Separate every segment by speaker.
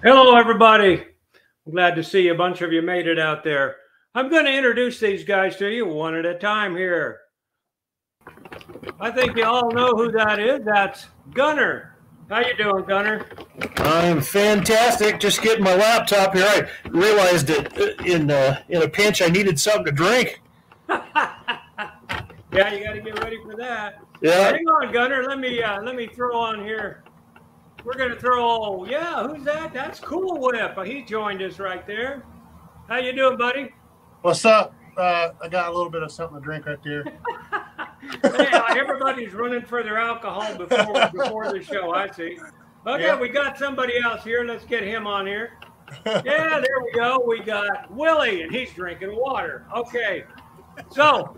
Speaker 1: Hello, everybody. I'm glad to see a bunch of you made it out there. I'm going to introduce these guys to you one at a time here. I think you all know who that is. That's Gunner. How you doing, Gunner?
Speaker 2: I'm fantastic. Just getting my laptop here. I realized that in a pinch I needed something to drink.
Speaker 1: Yeah, you got to get ready for that.
Speaker 2: Yeah.
Speaker 1: Hang on, Gunner. Let me throw on here. We're going to throw, yeah, who's that? That's Cool Whip. He joined us right there. How you doing, buddy?
Speaker 3: What's up? I got a little bit of something to drink right there.
Speaker 1: Yeah, everybody's running for their alcohol before the show, I see. Okay, yeah. We got somebody else here. Let's get him on here. Yeah, there we go. We got Willie, and he's drinking water. Okay, so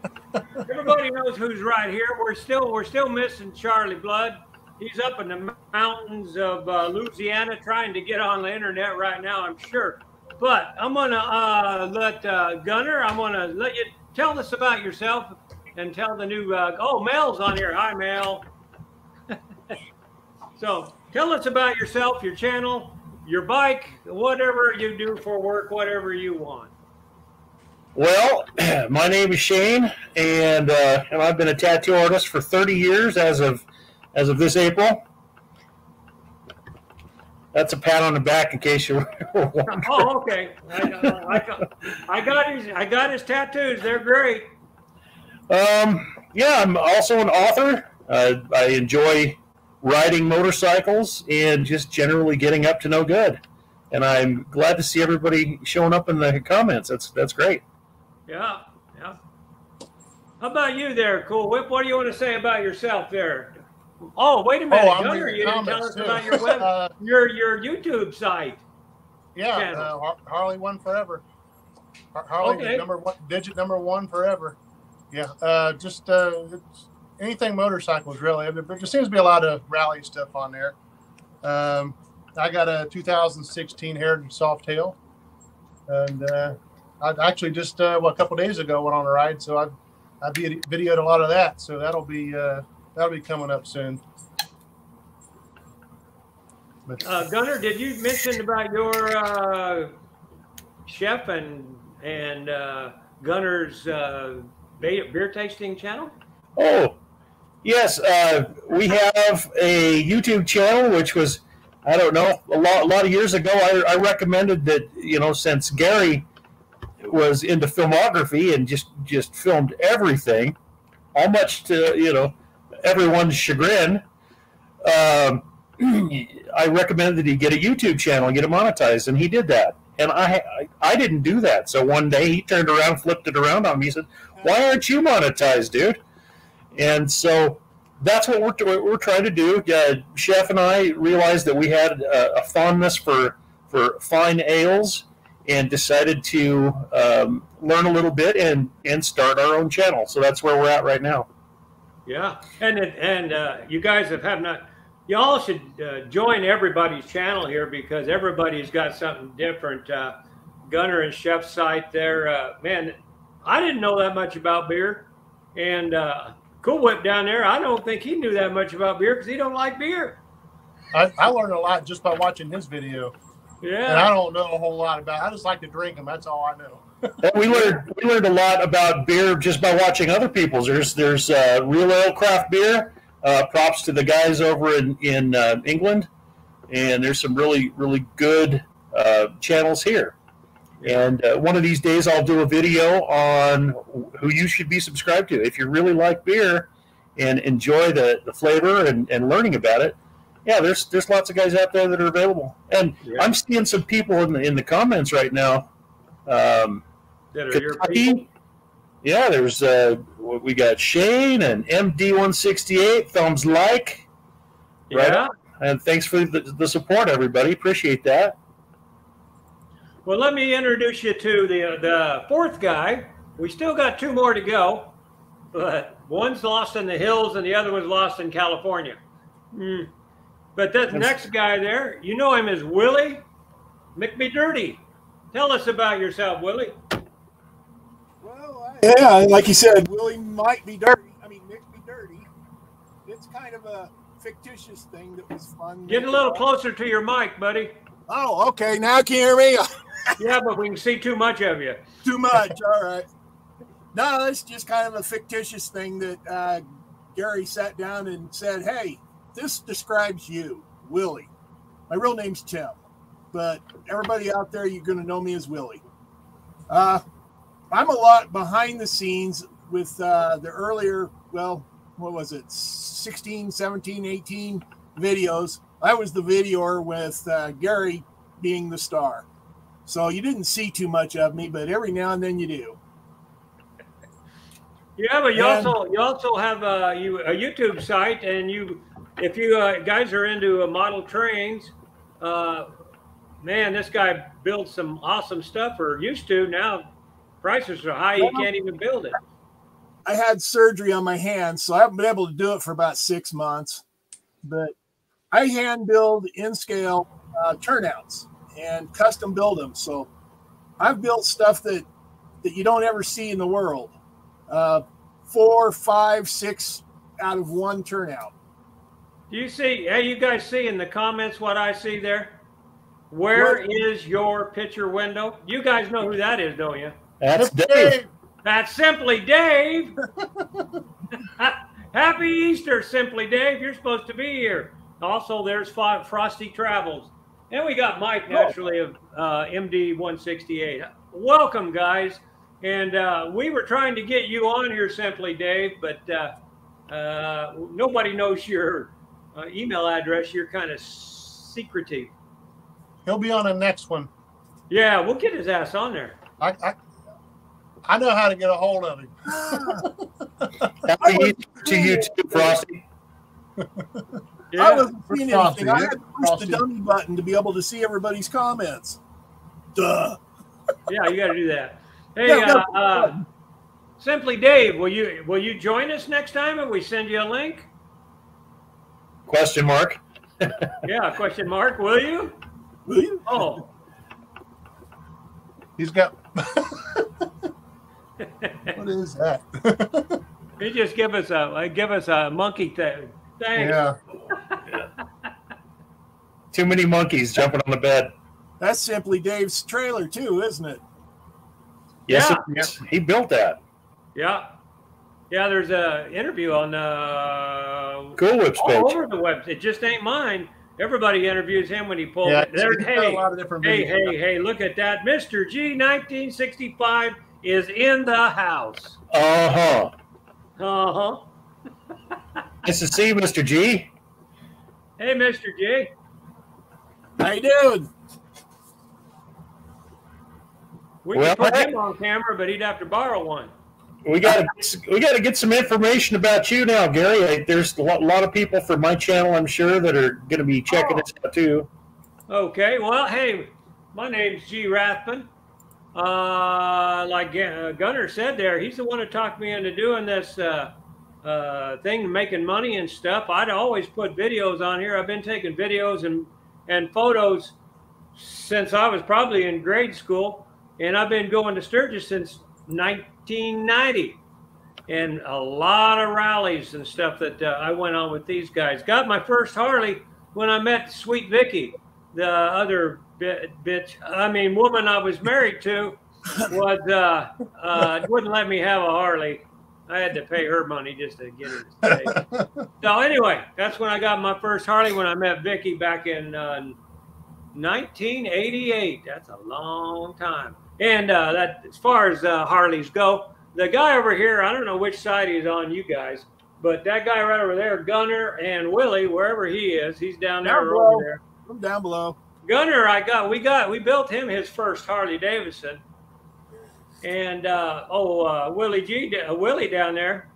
Speaker 1: everybody knows who's right here. We're still missing Charlie Blood. He's up in the mountains of Louisiana trying to get on the internet right now, I'm sure. But I'm going to let Gunner, I'm going to let you tell us about yourself and tell the new, oh, Mel's on here. Hi, Mel. So tell us about yourself, your channel, your bike, whatever you do for work, whatever you want.
Speaker 2: Well, my name is Shane, and I've been a tattoo artist for 30 years as of this April. That's a pat on the back in case you were wondering.
Speaker 1: Oh, okay. I got his tattoos. They're great.
Speaker 2: Yeah, I'm also an author. I enjoy riding motorcycles and just generally getting up to no good. And I'm glad to see everybody showing up in the comments. That's great.
Speaker 1: Yeah. How about you there, Cool Whip? What do you want to say about yourself there? Oh, wait a minute, Gunner, you didn't tell us about your web, your YouTube site.
Speaker 3: Yeah, Harley won forever. Harley, okay. Digit number one forever. Yeah, just anything motorcycles really. There just seems to be a lot of rally stuff on there. I got a 2016 Heritage Softail, and I actually just a couple days ago went on a ride, so I videoed a lot of that. So that'll be coming up soon. But,
Speaker 1: Gunner, did you mention about your chef and Gunner's beer tasting channel?
Speaker 2: Oh, yes. We have a YouTube channel, which was, I don't know, a lot of years ago. I recommended that, since Gary was into filmography and just filmed everything, all much to, everyone's chagrin, I recommended that he get a YouTube channel and get it monetized, and he did that. And I didn't do that. So one day he turned around, flipped it around on me, he said, "Why aren't you monetized, dude?" And so that's what we're trying to do. Chef and I realized that we had a fondness for fine ales and decided to learn a little bit and start our own channel. So that's where we're at right now.
Speaker 1: Yeah, and you guys have not. Y'all should join everybody's channel here because everybody's got something different. Gunner and Chef's site there, man. I didn't know that much about beer, and Cool Whip down there. I don't think he knew that much about beer because he don't like beer.
Speaker 3: I learned a lot just by watching his video.
Speaker 1: Yeah,
Speaker 3: and I don't know a whole lot about it. I just like to drink them. That's all I know.
Speaker 2: we learned a lot about beer just by watching other people's. There's Real Ale Craft Beer. Props to the guys over in England, and there's some really good channels here. And one of these days I'll do a video on who you should be subscribed to if you really like beer and enjoy the flavor and learning about it. Yeah, there's lots of guys out there that are available, and I'm seeing some people in the comments right now.
Speaker 1: That are your people?
Speaker 2: Yeah, there's we got Shane and MD168 thumbs like. Right.
Speaker 1: Yeah.
Speaker 2: And thanks for the support, everybody. Appreciate that.
Speaker 1: Well, let me introduce you to the fourth guy. We still got two more to go, but one's lost in the hills and the other one's lost in California. But that next guy there, you know him as Willie McBedirty. Tell us about yourself, Willie.
Speaker 4: Well, yeah, like you said, Willie might be dirty. I mean, Mick be dirty. It's kind of a fictitious thing that was fun.
Speaker 1: Get a little closer to your mic, buddy.
Speaker 4: Oh, okay. Now can you hear me?
Speaker 1: Yeah, but we can see too much of you.
Speaker 4: Too much. All right. No, it's just kind of a fictitious thing that Gary sat down and said, hey, this describes you, Willie. My real name's Tim, but everybody out there, you're going to know me as Willie. I'm a lot behind the scenes with the earlier, well, what was it, 16, 17, 18 videos. I was the videoer with Gary being the star. So you didn't see too much of me, but every now and then you do.
Speaker 1: Yeah, but you also have a YouTube site, and if you guys are into model trains, man, this guy builds some awesome stuff, or used to. Now prices are high; you can't even build it.
Speaker 4: I had surgery on my hand, so I haven't been able to do it for about 6 months. But I hand build in scale turnouts and custom build them. So I've built stuff that you don't ever see in the world. 4, 5, 6 out of one turnout.
Speaker 1: Do you see? Hey, you guys see in the comments what I see there? Where is your picture window? You guys know who that is, don't you?
Speaker 2: That's Dave.
Speaker 1: That's Simply Dave. Happy Easter, Simply Dave. You're supposed to be here. Also, there's Frosty Travels. And we got Mike, naturally, of MD 168. Welcome, guys. And we were trying to get you on here, Simply Dave, but nobody knows your email address. You're kind of secretive.
Speaker 3: He'll be on the next one.
Speaker 1: Yeah, we'll get his ass on there.
Speaker 3: I know how to get a hold of him.
Speaker 2: Happy to you too, Frosty.
Speaker 4: I wasn't seeing anything. I had to push the dummy button to be able to see everybody's comments. Duh.
Speaker 1: Yeah, you got to do that. Hey, Simply Dave, will you join us next time if we send you a link?
Speaker 2: Question mark.
Speaker 1: Yeah, question mark. Will you?
Speaker 4: Will you?
Speaker 1: Oh.
Speaker 3: He's got. What is that?
Speaker 1: He just give us a monkey thing. Thanks.
Speaker 3: Yeah.
Speaker 2: Too many monkeys jumping on the bed.
Speaker 4: That's Simply Dave's trailer too, isn't it?
Speaker 2: Yes,
Speaker 1: Yeah.
Speaker 2: He built that.
Speaker 1: Yeah. Yeah, there's a interview on
Speaker 2: Cool Whip's page.
Speaker 1: all over the web. It just ain't mine. Everybody interviews him when he pulls it.
Speaker 3: There's a lot of different videos.
Speaker 1: Hey, look at that. Mr. G 1965 is in the house.
Speaker 2: Uh-huh.
Speaker 1: Uh-huh.
Speaker 2: Nice to see you, Mr. G.
Speaker 1: Hey, Mr. G.
Speaker 4: How you doing?
Speaker 1: We could put him on camera, but he'd have to borrow one.
Speaker 2: We got to get some information about you now, Gary. There's a lot of people from my channel, I'm sure, that are going to be checking this out too.
Speaker 1: Okay. Well, hey, my name's G. Rathbun. Like Gunner said there, he's the one who talked me into doing this thing, making money and stuff. I'd always put videos on here. I've been taking videos and photos since I was probably in grade school, and I've been going to Sturgis since 1990, and a lot of rallies and stuff that I went on with these guys. Got my first Harley when I met Sweet Vicky, the other woman I was married to was wouldn't let me have a Harley. I had to pay her money just to get it to stay. So anyway, that's when I got my first Harley, when I met Vicky back in 1988. That's a long time. And that, as far as Harleys go, the guy over here, I don't know which side he's on, you guys, but that guy right over there, Gunner and Willie, wherever he is, he's down there or over there.
Speaker 4: I'm down below.
Speaker 1: Gunner, we built him his first Harley Davidson. And Willie down there.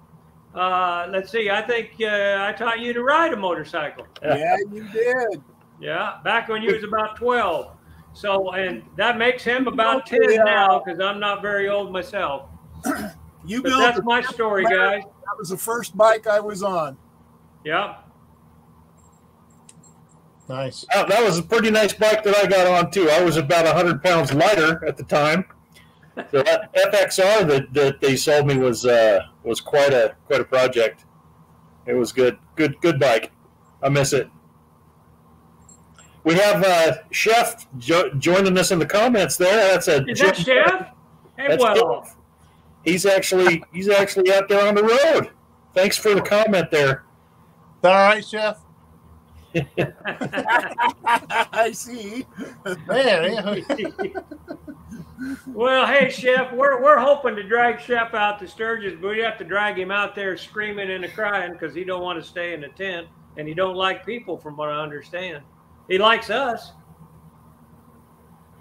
Speaker 1: Let's see, I think I taught you to ride a motorcycle.
Speaker 4: Yeah, you did.
Speaker 1: Yeah, back when you was about 12. So, and that makes him about 10 now, because I'm not very old myself. That's my story, guys.
Speaker 4: That was the first bike I was on.
Speaker 1: Yeah.
Speaker 3: Nice.
Speaker 2: Oh, that was a pretty nice bike that I got on too. I was about 100 pounds lighter at the time. So that FXR that they sold me was quite a project. It was good bike. I miss it. We have Chef joining us in the comments there.
Speaker 1: Is that Chef? Hey, well,
Speaker 2: Chef. He's actually out there on the road. Thanks for the comment there.
Speaker 3: All right, Chef.
Speaker 4: I see.
Speaker 3: Man.
Speaker 1: Well, hey, Chef, we're hoping to drag Chef out to Sturgis, but we have to drag him out there screaming and crying because he don't want to stay in the tent, and he don't like people, from what I understand. He likes us.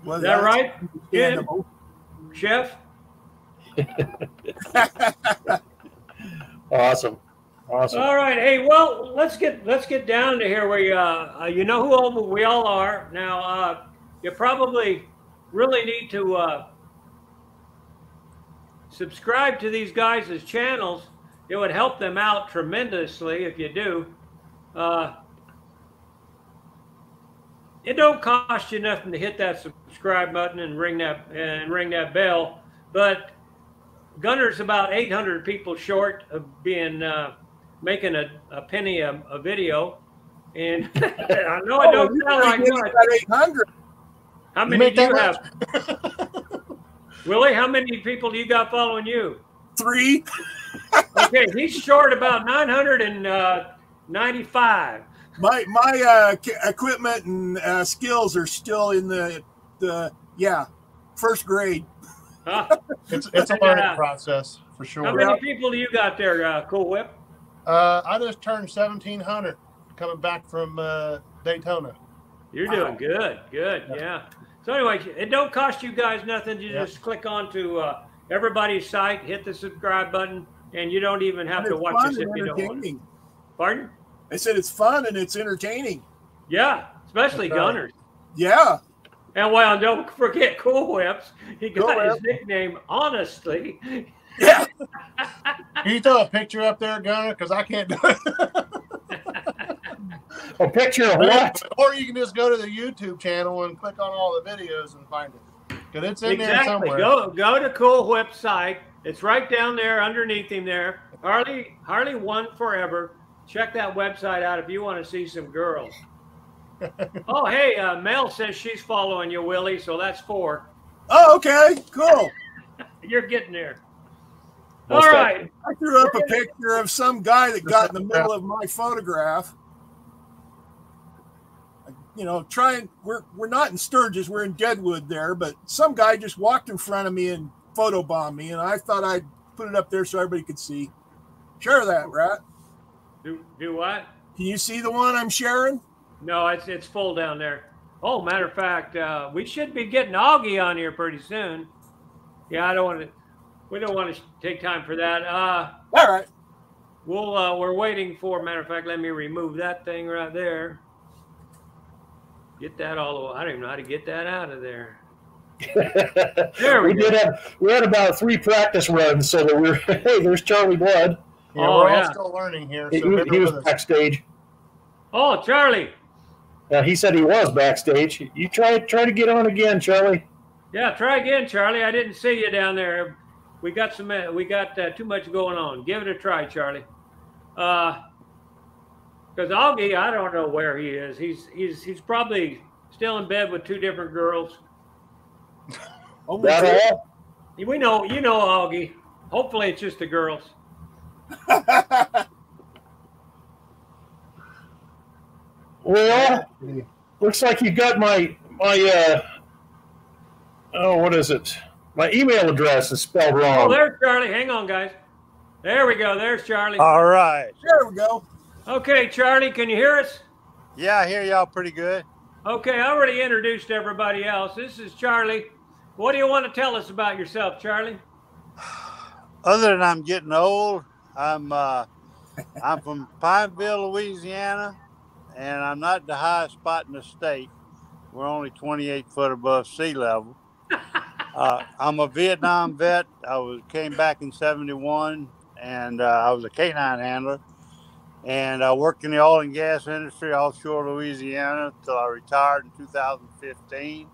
Speaker 4: Well,
Speaker 1: is that right, Chef?
Speaker 2: Awesome.
Speaker 1: All right. Hey, well, let's get down to here where you know who we all are. Now, you probably really need to subscribe to these guys' channels. It would help them out tremendously if you do. It don't cost you nothing to hit that subscribe button and ring that bell, but Gunner's about 800 people short of being making a penny a video, and I know it don't sound like much.
Speaker 4: 800.
Speaker 1: How many do you have? Willie, how many people do you got following you?
Speaker 4: 3.
Speaker 1: Okay, he's short about 995.
Speaker 4: My equipment and skills are still in the first grade.
Speaker 1: Huh?
Speaker 3: It's a learning process for sure.
Speaker 1: How many people do you got there, Cool Whip?
Speaker 3: I just turned 1,700 coming back from Daytona.
Speaker 1: You're doing good, yeah. So anyway, it don't cost you guys nothing. You just click on to everybody's site, hit the subscribe button, and you don't even have to watch this if you don't want to. Pardon?
Speaker 4: I said it's fun and it's entertaining.
Speaker 1: Yeah, especially Gunners.
Speaker 4: Yeah.
Speaker 1: And well, don't forget Cool Whips. He got his nickname honestly.
Speaker 4: Yeah.
Speaker 3: Can you throw a picture up there, Gunner? Because I can't do it.
Speaker 2: A picture of what?
Speaker 3: Or you can just go to the YouTube channel and click on all the videos and find it. Because it's in there somewhere.
Speaker 1: Go to Cool Whip's site. It's right down there underneath him there. Harley One Forever. Check that website out if you want to see some girls. Oh, hey, Mel says she's following you, Willie, so that's 4.
Speaker 4: Oh, okay, cool.
Speaker 1: You're getting there. All right.
Speaker 4: I threw up a picture of some guy that got in the middle of my photograph. You know, we're not in Sturgis, we're in Deadwood there, but some guy just walked in front of me and photobombed me, and I thought I'd put it up there so everybody could see. Share that, Rat.
Speaker 1: Do what?
Speaker 4: Can you see the one I'm sharing?
Speaker 1: No, it's full down there. Oh, matter of fact, we should be getting Augie on here pretty soon. Yeah, we don't want to take time for that.
Speaker 4: All right.
Speaker 1: We're waiting for, matter of fact, let me remove that thing right there. Get that all the way. I don't even know how to get that out of there. There we go.
Speaker 2: We had about 3 practice runs, so that hey, there's Charlie Blood.
Speaker 3: Yeah, we're all still learning here. So
Speaker 2: he was backstage.
Speaker 1: Oh, Charlie.
Speaker 2: He said he was backstage. You try to get on again, Charlie.
Speaker 1: Yeah, try again, Charlie. I didn't see you down there. We got too much going on. Give it a try, Charlie. Because Augie, I don't know where he is. He's probably still in bed with 2 different girls.
Speaker 2: That all?
Speaker 1: We know, you know Augie. Hopefully it's just the girls.
Speaker 2: Well, looks like you got my what is it? My email address is spelled wrong.
Speaker 1: Oh, there's Charlie. Hang on, guys. There we go. There's Charlie.
Speaker 5: All right.
Speaker 4: There we go.
Speaker 1: Okay, Charlie, can you hear us?
Speaker 5: Yeah, I hear y'all pretty good.
Speaker 1: Okay, I already introduced everybody else. This is Charlie. What do you want to tell us about yourself, Charlie?
Speaker 5: Other than I'm getting old, I'm from Pineville, Louisiana, and I'm not the highest spot in the state. We're only 28 foot above sea level. I'm a Vietnam vet. Came back in '71, and I was a canine handler. And I worked in the oil and gas industry offshore Louisiana until I retired in 2015.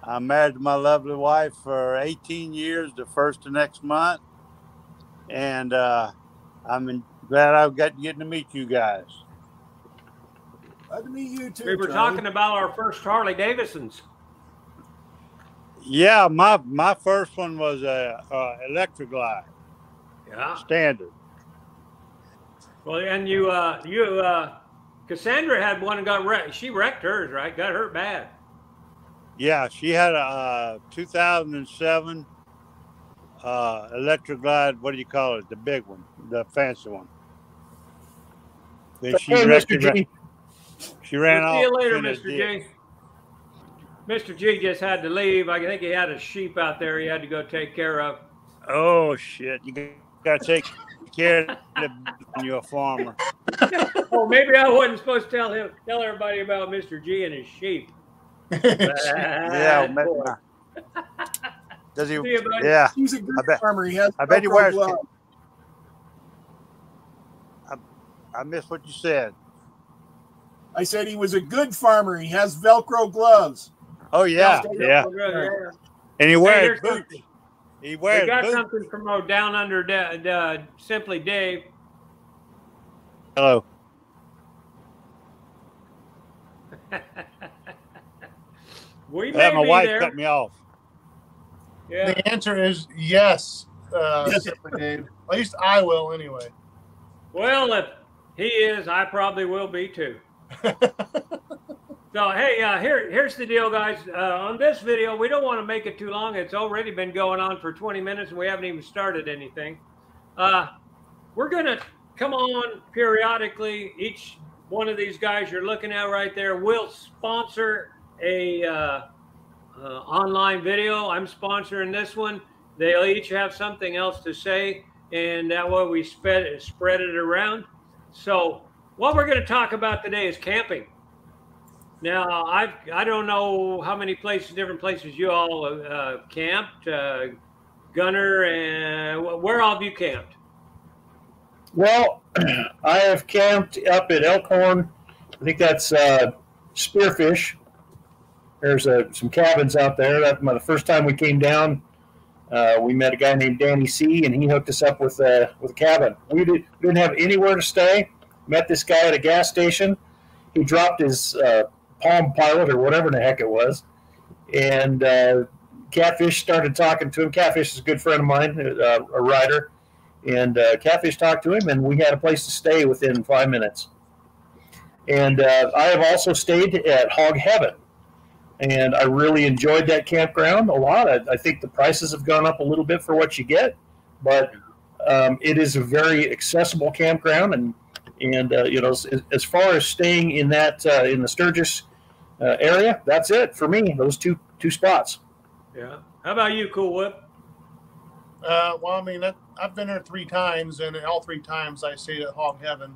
Speaker 5: I'm married to my lovely wife for 18 years, the first of next month. And I'm glad I've getting to meet you guys.
Speaker 4: Glad to meet you too.
Speaker 1: We were
Speaker 4: Charlie.
Speaker 1: talking about our first Harley Davidsons.
Speaker 5: Yeah, my first one was a electric glide.
Speaker 1: Yeah.
Speaker 5: Standard.
Speaker 1: Well, and Cassandra had one and got wrecked. She wrecked hers, right? Got hurt bad.
Speaker 5: Yeah, she had a 2007 electric glide. What do you call it? The big one, the fancy one. Then she wrecked
Speaker 2: Mr. G.
Speaker 5: She ran off.
Speaker 1: See you later, Mr. G. Mr. G just had to leave. I think he had a sheep out there he had to go take care of.
Speaker 5: Oh, shit. You got to take care of when you're a farmer.
Speaker 1: Oh, maybe I wasn't supposed to tell everybody about Mr. G and his sheep.
Speaker 5: Yeah. Does he? Yeah.
Speaker 4: He's a good farmer. He has.
Speaker 5: I bet he wears. I missed what you said.
Speaker 4: I said he was a good farmer. He has Velcro gloves.
Speaker 5: Oh yeah, yeah. And he wears boots. He wears.
Speaker 1: We got
Speaker 5: boots.
Speaker 1: something from down under Simply Dave.
Speaker 5: Hello.
Speaker 1: We may
Speaker 5: my
Speaker 1: be
Speaker 5: wife
Speaker 1: there.
Speaker 5: cut me off.
Speaker 3: Yeah. The answer is yes, Simply Dave. At least I will anyway.
Speaker 1: Well, if he is, I probably will be too. So, hey, here's the deal, guys. On this video, we don't want to make it too long. It's already been going on for 20 minutes, and we haven't even started anything. We're going to come on periodically. Each one of these guys you're looking at right there will sponsor a online video. I'm sponsoring this one. They'll each have something else to say, and that way we spread it around. So what we're going to talk about today is camping. Now, I don't know how many different places you all camped, Gunner, and where all have you camped?
Speaker 2: Well, I have camped up at Elkhorn. I think that's Spearfish. There's some cabins out there. That's the first time we came down. We met a guy named Danny C, and he hooked us up with a cabin. We didn't have anywhere to stay. Met this guy at a gas station. He dropped his Palm Pilot or whatever the heck it was, and Catfish started talking to him. Catfish is a good friend of mine, a rider, and Catfish talked to him, and we had a place to stay within 5 minutes. And I have also stayed at Hog Heaven, and I really enjoyed that campground a lot. I think the prices have gone up a little bit for what you get, but it is a very accessible campground, and you know, as far as staying in that in the Sturgis area, that's it for me. Those two spots.
Speaker 1: Yeah. How about you, Cool Whip?
Speaker 3: Well, I mean, I've been there 3 times, and all 3 times I stayed at Hog Heaven,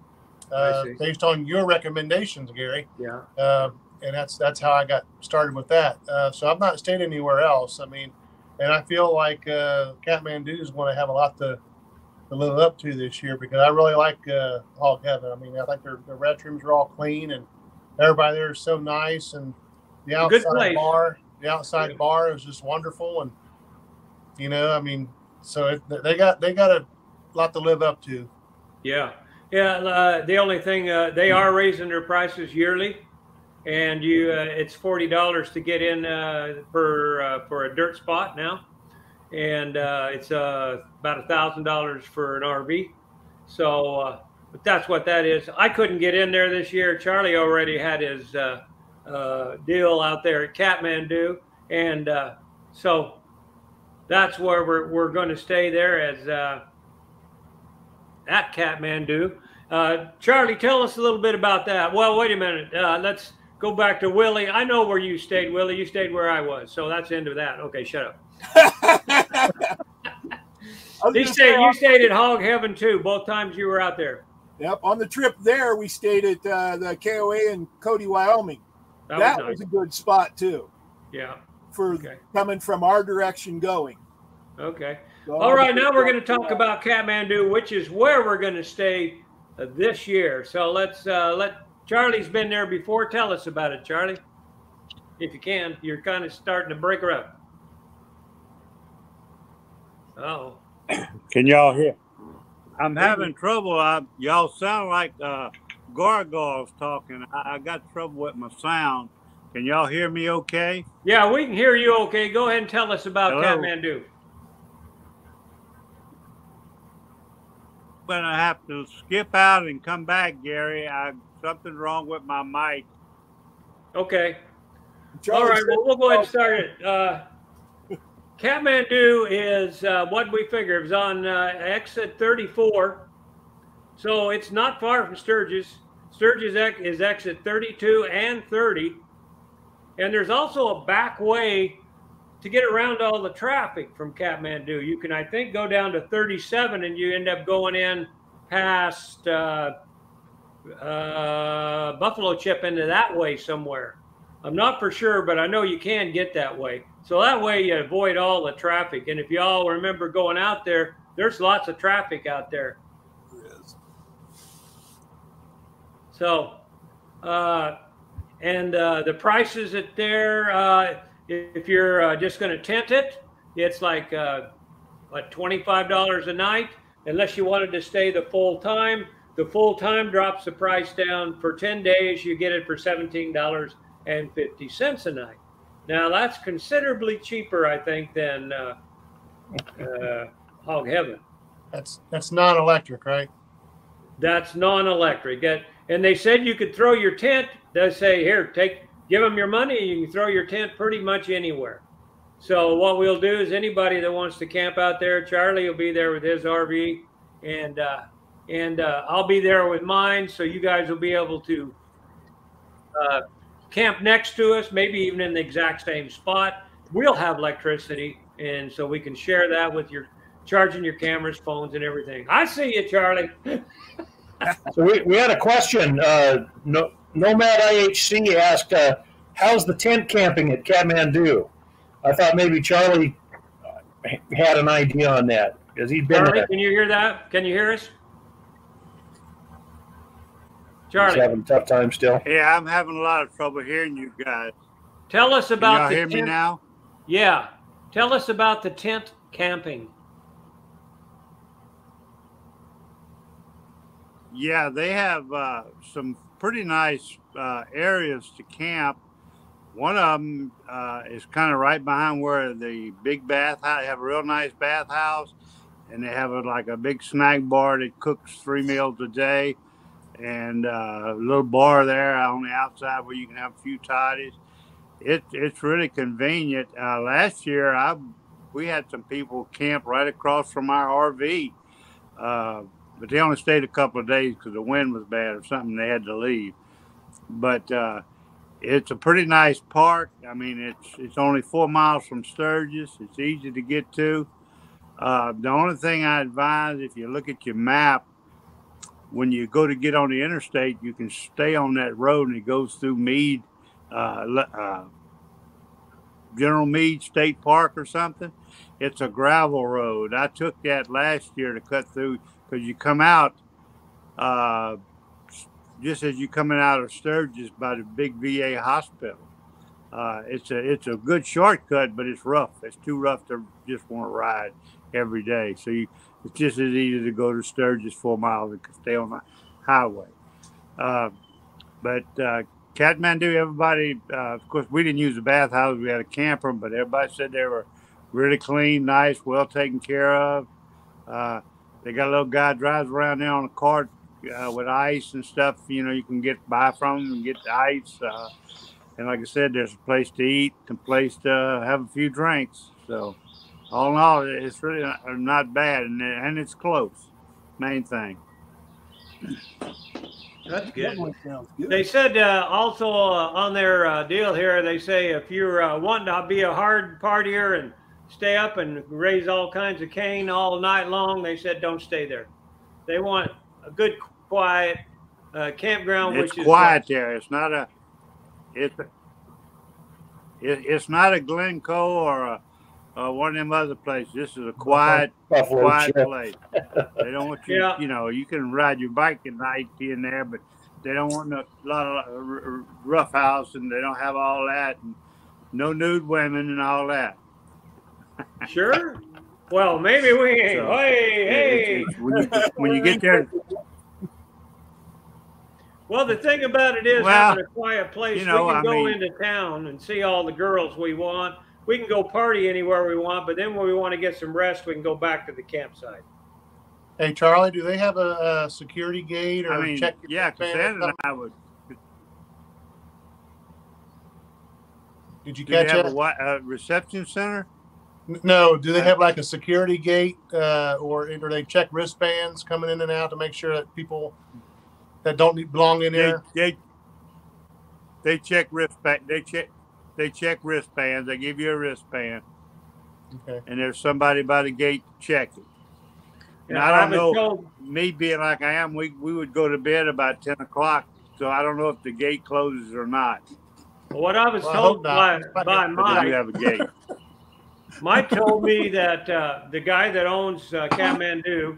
Speaker 3: based on your recommendations, Gary.
Speaker 1: Yeah.
Speaker 3: And that's how I got started with that. So I've not stayed anywhere else. I mean, and I feel like Katmandu is going to have a lot to live up to this year, because I really like Hog Heaven. I mean, I think their restrooms are all clean, and everybody there is so nice, and the outside bar is just wonderful, and you know, I mean, so they got a lot to live up to.
Speaker 1: Yeah. The only thing they are raising their prices yearly, and it's $40 to get in for a dirt spot now. And it's about $1,000 for an RV. So, but that's what that is. I couldn't get in there this year. Charlie already had his deal out there at Katmandu, and so that's where we're going to stay there at Katmandu. Charlie, tell us a little bit about that. Well, wait a minute. Let's go back to Willie. I know where you stayed, Willie. You stayed where I was, so that's the end of that. Okay, shut up. You stayed at Hog Heaven too, both times you were out there.
Speaker 4: Yep. On the trip there, we stayed at the KOA in Cody, Wyoming. That was nice. A good spot too.
Speaker 1: Yeah.
Speaker 4: For coming from our direction going.
Speaker 1: Okay. So all right, now we're going to talk about Katmandu, which is where we're going to stay this year. So let's Charlie's been there before. Tell us about it, Charlie. If you can. You're kind of starting to break her up. Oh.
Speaker 5: Can y'all hear? I'm having trouble. Y'all sound like gargoyles talking. I got trouble with my sound. Can y'all hear me okay?
Speaker 1: Yeah, we can hear you okay. Go ahead and tell us about Katmandu.
Speaker 5: I'm going to have to skip out and come back, Gary. Something's wrong with my mic.
Speaker 1: Okay. All right, well, we'll go ahead and start it. Katmandu is what we figure. It was on exit 34. So it's not far from Sturgis. Sturgis is exit 32 and 30. And there's also a back way to get around all the traffic from Katmandu. You can, I think, go down to 37 and you end up going in past Buffalo Chip into that way somewhere. I'm not for sure, but I know you can get that way. So that way you avoid all the traffic. And if you all remember going out there, there's lots of traffic out there. So, the prices at there, if you're just going to tent it, it's like what, $25 a night, unless you wanted to stay the full time. The full time drops the price down. For 10 days, you get it for $17.50 a night. Now that's considerably cheaper, I think, than Hog Heaven.
Speaker 3: That's non-electric, right?
Speaker 1: That's non-electric. And they said you could throw your tent. They say, here, give them your money. And you can throw your tent pretty much anywhere. So what we'll do is anybody that wants to camp out there, Charlie will be there with his RV, and I'll be there with mine. So you guys will be able to camp next to us, maybe even in the exact same spot. We'll have electricity, and so we can share that with your charging your cameras, phones, and everything. I see you, Charlie.
Speaker 2: So we had a question. Nomad IHC asked, how's the tent camping at Katmandu? I thought maybe Charlie had an idea on that, because he'd been there.
Speaker 1: Can you hear that? Can you hear us? Charlie.
Speaker 2: He's having a tough time still.
Speaker 5: Yeah, I'm having a lot of trouble hearing you guys.
Speaker 1: Tell us about
Speaker 5: the tent. Can y'all hear me now?
Speaker 1: Yeah. Tell us about the tent camping.
Speaker 5: Yeah, they have some pretty nice areas to camp. One of them is kind of right behind where the big bathhouse. They have a real nice bathhouse, and they have like a big snack bar that cooks 3 meals a day, and a little bar there on the outside where you can have a few toddies. It's really convenient. Last year, we had some people camp right across from our RV. But they only stayed a couple of days because the wind was bad or something. They had to leave. But it's a pretty nice park. I mean, it's only 4 miles from Sturgis. It's easy to get to. The only thing I advise, if you look at your map, when you go to get on the interstate, you can stay on that road, and it goes through Meade, General Meade State Park or something. It's a gravel road. I took that last year to cut through, because you come out just as you're coming out of Sturgis by the big VA hospital. It's a good shortcut, but it's rough. It's too rough to just want to ride every day. So it's just as easy to go to Sturgis 4 miles and stay on the highway. But Katmandu, everybody, of course, we didn't use the bathhouse. We had a camper, but everybody said they were really clean, nice, well taken care of. They got a little guy drives around there on a cart with ice and stuff. You know, you can buy from them and get the ice. And like I said, there's a place to eat, a place to have a few drinks. So all in all, it's really not bad, and it's close. Main thing.
Speaker 1: That's good. They said also on their deal here, they say if you're wanting to be a hard partier and stay up and raise all kinds of cane all night long, they said don't stay there. They want a good, quiet campground.
Speaker 5: It's quiet there. It's not a. It's not a Glencoe or one of them other places. This is a quiet place. They don't want you. Yeah. You know, you can ride your bike at night in there, but they don't want a lot of rough house, and they don't have all that, and no nude women and all that.
Speaker 1: Sure. Well, maybe we ain't. So, hey.
Speaker 5: When you get there.
Speaker 1: Well, the thing about it is, having a quiet place, we can go into town and see all the girls we want. We can go party anywhere we want, but then when we want to get some rest, we can go back to the campsite.
Speaker 3: Hey, Charlie, do they have a security gate or check?
Speaker 5: Yeah, Cassandra and I would.
Speaker 3: Did you catch
Speaker 5: that? A reception center?
Speaker 3: No. Do they have like a security gate, or do they check wristbands coming in and out to make sure that people that don't belong in there?
Speaker 5: They check wristband. They check wristbands. They give you a wristband.
Speaker 3: Okay.
Speaker 5: And there's somebody by the gate to check it. And
Speaker 1: Yeah,
Speaker 5: I don't know. Me being like I am, we would go to bed about 10 o'clock. So I don't know if the gate closes or not.
Speaker 1: What I was told by Mike,
Speaker 5: we have a gate.
Speaker 1: Mike told me that the guy that owns Katmandu,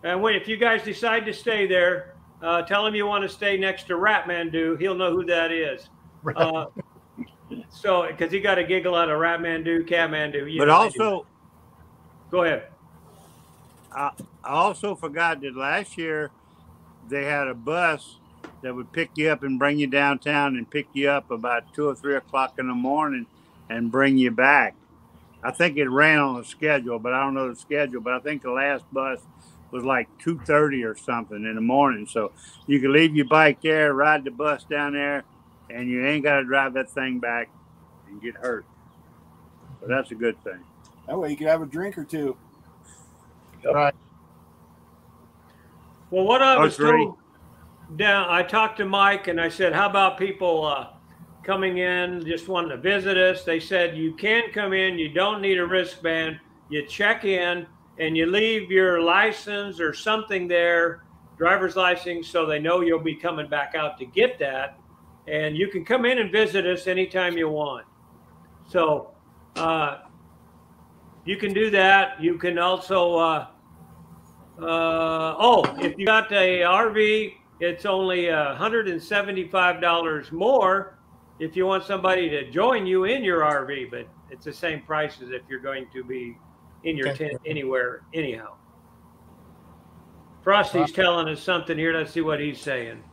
Speaker 1: and if you guys decide to stay there, tell him you want to stay next to Rathbun. He'll know who that is. So, because he got a giggle out of Rathbun, Katmandu.
Speaker 5: But also,
Speaker 1: go ahead.
Speaker 5: I also forgot that last year they had a bus that would pick you up and bring you downtown and pick you up about 2 or 3 o'clock in the morning and bring you back. I think it ran on a schedule, but I don't know the schedule. But I think the last bus was like 2:30 or something in the morning. So you could leave your bike there, ride the bus down there, and you ain't got to drive that thing back and get hurt. So that's a good thing.
Speaker 4: That way you can have a drink or two.
Speaker 3: Right.
Speaker 1: Well, what I was told I talked to Mike and I said, how about people coming in, just wanting to visit us? They said, you can come in, you don't need a wristband, you check in and you leave your license or something there, driver's license, so they know you'll be coming back out to get that. And you can come in and visit us anytime you want. So you can do that. You can also, if you got a RV, it's only $175 more if you want somebody to join you in your RV, but it's the same price as if you're going to be in your tent anywhere anyhow. Frosty's telling us something here. Let's see what he's saying.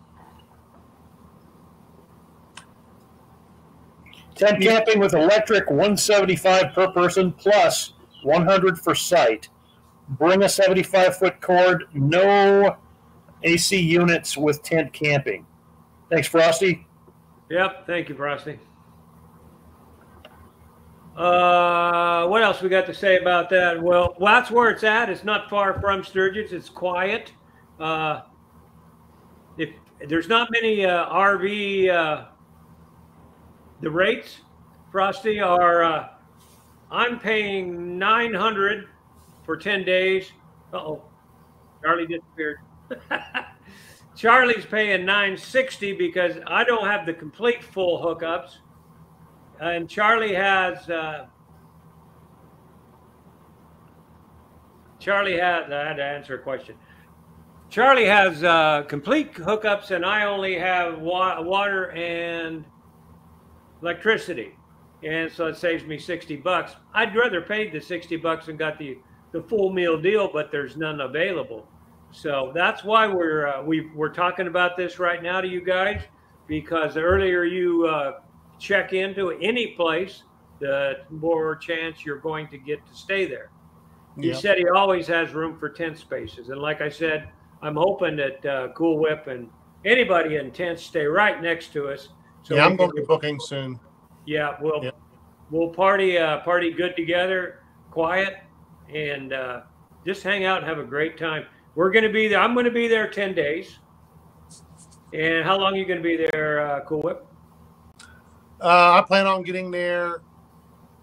Speaker 2: Tent camping with electric, $175 per person plus $100 for site. Bring a 75-foot cord. No AC units with tent camping. Thanks, Frosty.
Speaker 1: Yep, thank you, Frosty. What else we got to say about that? Well, that's where it's at. It's not far from Sturgis. It's quiet. If there's not many RV, the rates, Frosty, are I'm paying $900 for 10 days. Uh-oh, Charlie disappeared. Charlie's paying $960 because I don't have the complete full hookups, and Charlie has. I had to answer a question. Charlie has complete hookups, and I only have water and electricity, and so it saves me $60. I'd rather pay the $60 and got the full meal deal, but there's none available. So that's why we're talking about this right now to you guys, because the earlier you check into any place, the more chance you're going to get to stay there. He said he always has room for tent spaces, and like I said, I'm hoping that Cool Whip and anybody in tents stay right next to us. So
Speaker 3: I'm going to be booking soon.
Speaker 1: Yeah, we'll party good together, quiet, and just hang out and have a great time. We're going to be there. I'm going to be there 10 days. And how long are you going to be there, Cool Whip?
Speaker 3: I plan on getting there.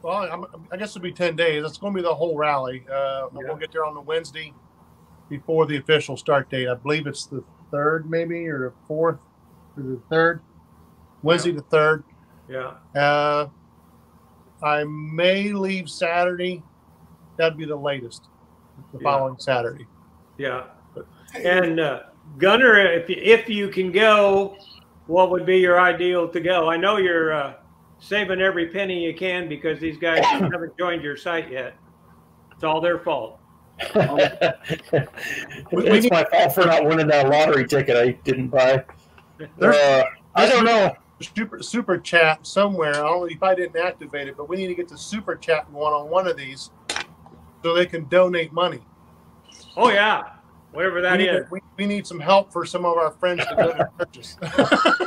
Speaker 3: Well, I guess it'll be 10 days. It's going to be the whole rally. We'll get there on the Wednesday before the official start date. I believe it's the 3rd, maybe, or the 4th, or the 3rd. Wednesday the 3rd.
Speaker 1: Yeah.
Speaker 3: I may leave Saturday. That'd be the latest. The following Saturday.
Speaker 1: Yeah. And Gunner, if you can go, what would be your ideal to go? I know you're saving every penny you can because these guys haven't joined your site yet. It's all their fault.
Speaker 2: It's my fault for not winning that lottery ticket I didn't buy. I don't know.
Speaker 3: Super chat somewhere. I don't know if I didn't activate it, but we need to get the super chat going on one of these so they can donate money.
Speaker 1: Oh yeah, whatever that is.
Speaker 3: We need some help for some of our friends to go to churches.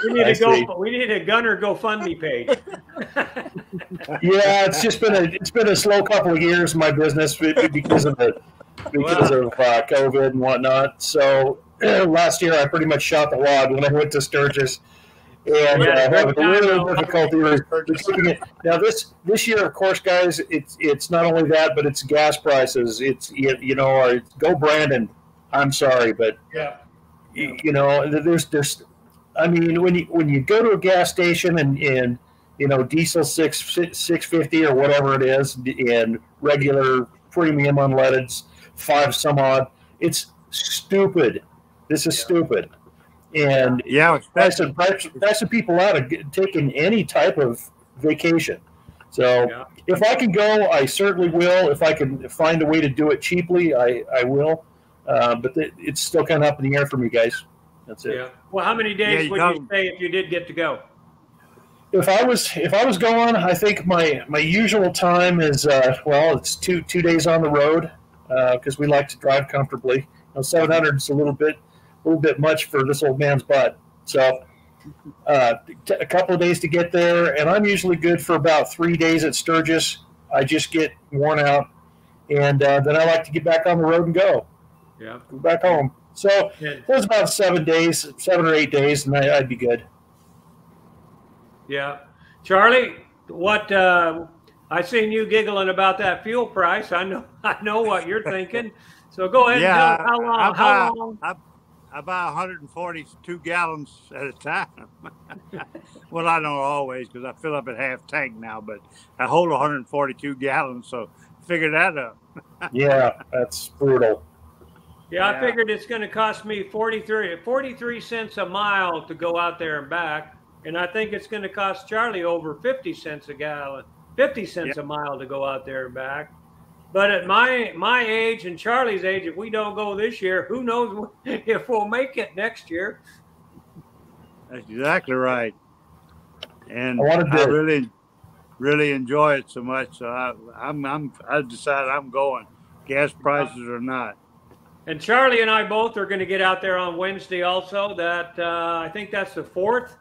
Speaker 1: We need a Gunner GoFundMe page.
Speaker 2: Yeah, it's been a slow couple of years in my business because of COVID and whatnot. So last year I pretty much shot the wad when I went to Sturgis, and having a little difficulty keeping it. Now this year, of course, guys, it's not only that, but it's gas prices. It's go Brandon. I'm sorry, but there's. I mean, when you go to a gas station and diesel $6.50 or whatever it is, and regular premium unleaded's $5 some odd, it's stupid. This is stupid. And pricing people out of taking any type of vacation. So if I can go, I certainly will. If I can find a way to do it cheaply, I will. But it's still kind of up in the air for me, guys. That's it.
Speaker 1: Yeah. Well, how many days would you say if you did get to go?
Speaker 2: If I was going, I think my usual time is it's two days on the road because we like to drive comfortably. 700 is a little bit much for this old man's butt. So a couple of days to get there, and I'm usually good for about 3 days at Sturgis. I just get worn out, and then I like to get back on the road and go back home. So it was about 7 or 8 days, and I'd be good.
Speaker 1: Yeah. Charlie, what I seen you giggling about that fuel price. I know what you're thinking. So go ahead and tell how long.
Speaker 5: I buy 142 gallons at a time. Well, I don't always because I fill up at half tank now, but I hold 142 gallons, so figure that out.
Speaker 2: Yeah, that's brutal.
Speaker 1: Yeah, I figured it's going to cost me 43 cents a mile to go out there and back. And I think it's going to cost Charlie over 50 cents a gallon, 50 cents a mile to go out there and back. But at my age and Charlie's age, if we don't go this year, who knows if we'll make it next year.
Speaker 5: That's exactly right. And I really, really enjoy it so much. So I decided I'm going, gas prices or not.
Speaker 1: And Charlie and I both are going to get out there on Wednesday also. That I think that's the 4th.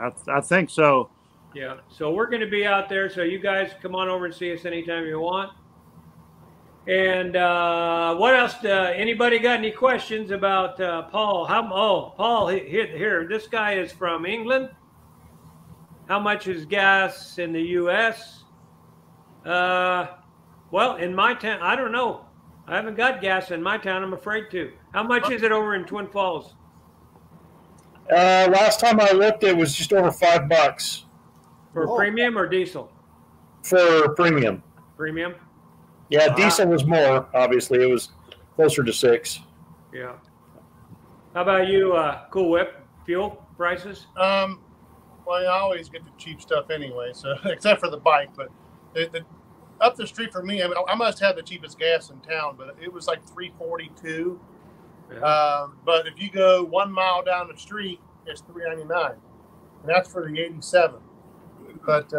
Speaker 5: I think so.
Speaker 1: Yeah. So we're going to be out there. So you guys come on over and see us anytime you want. And what else? Anybody got any questions about Paul? Paul, here. This guy is from England. How much is gas in the U.S.? Well, in my town, I don't know. I haven't got gas in my town. I'm afraid to. How much is it over in Twin Falls?
Speaker 2: Last time I looked, it was just over $5
Speaker 1: for premium or diesel.
Speaker 2: For premium.
Speaker 1: Premium.
Speaker 2: Yeah, diesel was more. Obviously, it was closer to $6.
Speaker 1: Yeah. How about you, Cool Whip? Fuel prices?
Speaker 3: Well, I always get the cheap stuff anyway. So except for the bike, but up the street for me, I must have the cheapest gas in town, but it was like $3.42. Yeah. But if you go 1 mile down the street, it's $3.99, and that's for the 87. But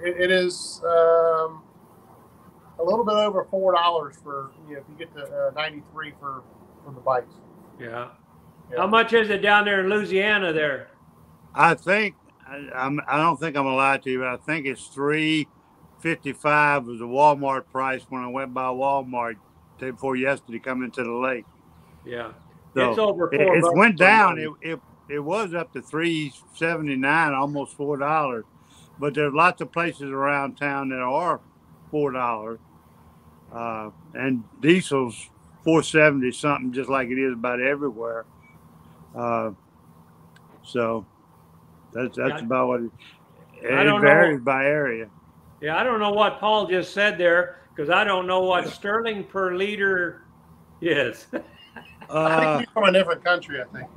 Speaker 3: it is a little bit over $4 for if you get the 93 for the bikes.
Speaker 1: Yeah. How much is it down there in Louisiana? There,
Speaker 5: I think I don't think I'm gonna lie to you, but I think it's $3.55 was the Walmart price when I went by Walmart day before yesterday coming into the lake.
Speaker 1: Yeah,
Speaker 5: so
Speaker 1: it's over $4.
Speaker 5: It went down. It was up to $3.79, almost $4. But there's lots of places around town that are $4, and diesel's $4.70 something, just like it is about everywhere. So that's about what it varies by area.
Speaker 1: Yeah, I don't know what Paul just said there because I don't know what sterling per liter is.
Speaker 3: I think he's from a different country, I think.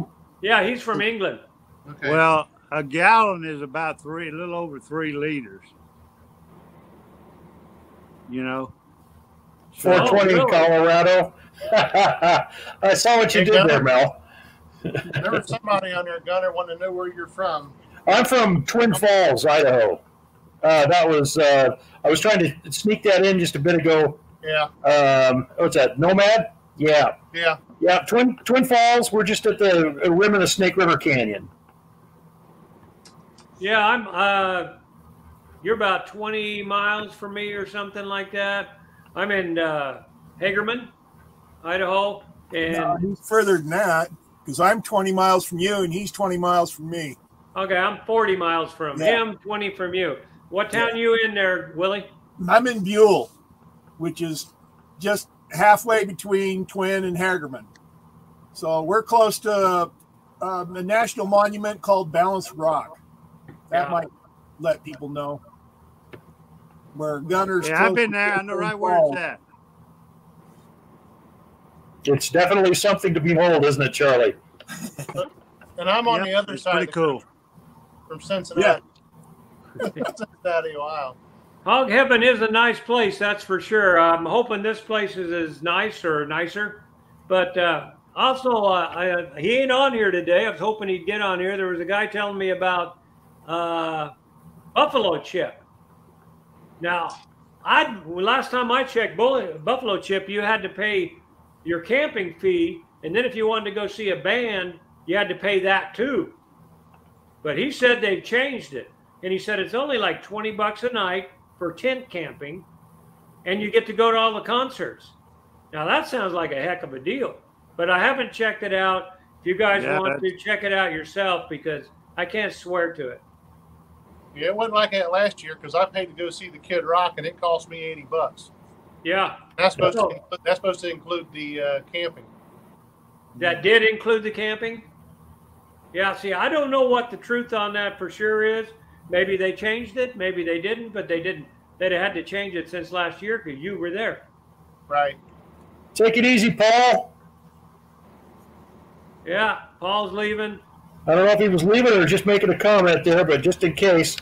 Speaker 1: Yeah, he's from England.
Speaker 5: Okay. Well, a gallon is about a little over 3 liters.
Speaker 2: 420 in Colorado. I saw what you did there, Mel.
Speaker 3: There was somebody on there, Gunner, wanting to know where you're from.
Speaker 2: I'm from Twin Falls, Idaho. That was I was trying to sneak that in just a bit ago.
Speaker 3: Yeah.
Speaker 2: What's that? Nomad? Yeah.
Speaker 3: Yeah.
Speaker 2: Yeah. Twin Falls. We're just at the rim of the Snake River Canyon.
Speaker 1: Yeah, I'm. You're about 20 miles from me or something like that. I'm in Hagerman, Idaho, and
Speaker 4: no, he's further than that because I'm 20 miles from you and he's 20 miles from me.
Speaker 1: Okay, I'm 40 miles from him, 20 from you. What town you in there, Willie?
Speaker 4: I'm in Buell, which is just halfway between Twin and Hagerman. So we're close to a national monument called Balanced Rock. That might let people know where Gunner's.
Speaker 5: Yeah, I've been there. I know right where it's at.
Speaker 2: It's definitely something to behold, isn't it, Charlie?
Speaker 3: And I'm on the other side.
Speaker 5: Pretty cool.
Speaker 3: From Cincinnati. Yeah. Cincinnati, Ohio.
Speaker 1: Hog Heaven is a nice place, that's for sure. I'm hoping this place is as nice or nicer. But also, he ain't on here today. I was hoping he'd get on here. There was a guy telling me about buffalo chip. Now, last time I checked buffalo chip, you had to pay your camping fee, and then if you wanted to go see a band, you had to pay that too. But he said they've changed it, and he said it's only like $20 a night for tent camping, and you get to go to all the concerts. Now that sounds like a heck of a deal, but I haven't checked it out. If you guys want to check it out yourself, because I can't swear to it.
Speaker 3: Yeah, it wasn't like that last year because I paid to go see the Kid Rock, and it cost me $80.
Speaker 1: Yeah,
Speaker 3: that's supposed to include the camping.
Speaker 1: That did include the camping. Yeah, see, I don't know what the truth on that for sure is. Maybe they changed it, maybe they didn't, but they didn't. They'd had to change it since last year because you were there.
Speaker 3: Right.
Speaker 2: Take it easy, Paul.
Speaker 1: Yeah, Paul's leaving.
Speaker 2: I don't know if he was leaving or just making a comment there, but just in case.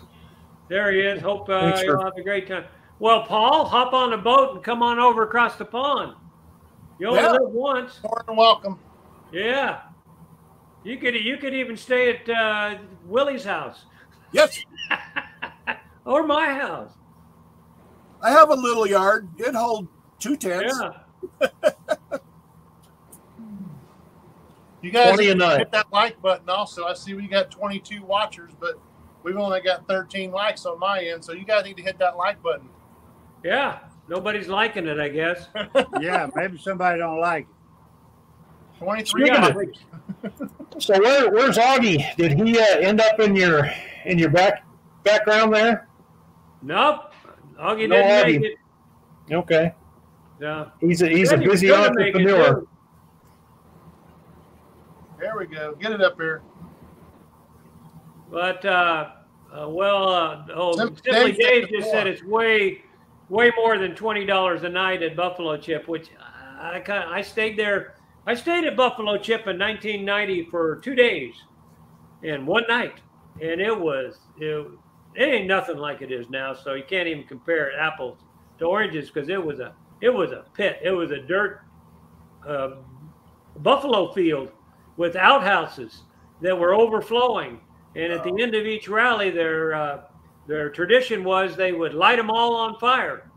Speaker 1: There he is. Hope you'll have a great time. Well, Paul, hop on a boat and come on over across the pond. You only live once.
Speaker 3: More than welcome.
Speaker 1: Yeah. You could even stay at Willie's house.
Speaker 4: Yes.
Speaker 1: Or my house.
Speaker 4: I have a little yard. It'd hold 2 tents.
Speaker 1: Yeah.
Speaker 3: You guys hit that like button also. I see we got 22 watchers, but we've only got 13 likes on my end, so you guys need to hit that like button.
Speaker 1: Yeah. Nobody's liking it, I guess.
Speaker 5: Yeah, maybe somebody don't like it.
Speaker 3: 23.
Speaker 2: So where's Augie? Did he end up in your background there?
Speaker 1: Nope. Augie didn't make it.
Speaker 2: Okay.
Speaker 1: Yeah.
Speaker 2: He's a busy entrepreneur.
Speaker 3: There we go. Get it up here.
Speaker 1: But Simply Dave just said it's way more than $20 a night at Buffalo Chip, which I stayed there. I stayed at Buffalo Chip in 1990 for 2 days and one night, and it ain't nothing like it is now. So you can't even compare apples to oranges because it was a pit. It was a dirt buffalo field with outhouses that were overflowing, and at the end of each rally, their tradition was they would light them all on fire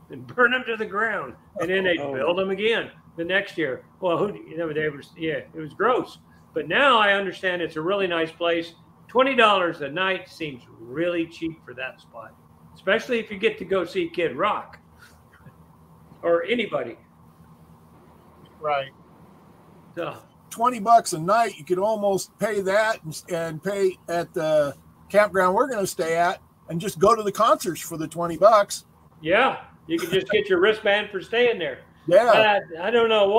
Speaker 1: and burn them to the ground, and then they'd build them again the next year. Well, it was gross. But now I understand it's a really nice place. $20 a night seems really cheap for that spot, especially if you get to go see Kid Rock or anybody.
Speaker 3: Right.
Speaker 1: So
Speaker 4: $20 a night, you could almost pay that and pay at the campground we're going to stay at and just go to the concerts for the $20.
Speaker 1: Yeah, you can just get your wristband for staying there.
Speaker 4: Yeah.
Speaker 1: I don't know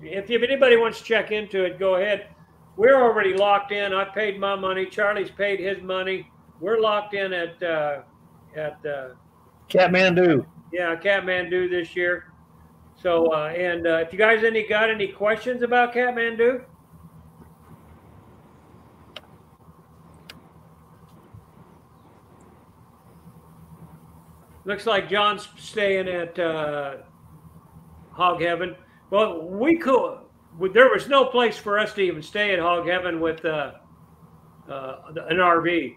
Speaker 1: if anybody wants to check into it, go ahead. We're already locked in. I paid my money. Charlie's paid his money. We're locked in at
Speaker 2: Katmandu.
Speaker 1: Yeah, Katmandu this year. So, if you guys got any questions about Katmandu? Looks like John's staying at Hog Heaven. Well, there was no place for us to even stay at Hog Heaven with an RV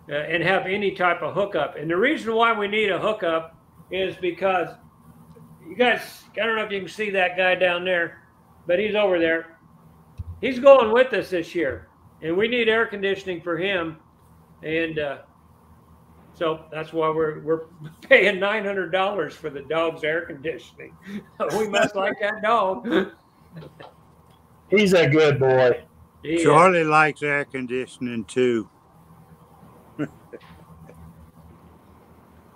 Speaker 1: and have any type of hookup. And the reason why we need a hookup is because you guys, I don't know if you can see that guy down there, but he's over there. He's going with us this year, and we need air conditioning for him. And so that's why we're paying $900 for the dog's air conditioning. We must like that dog.
Speaker 2: He's a good boy.
Speaker 5: Charlie likes air conditioning too.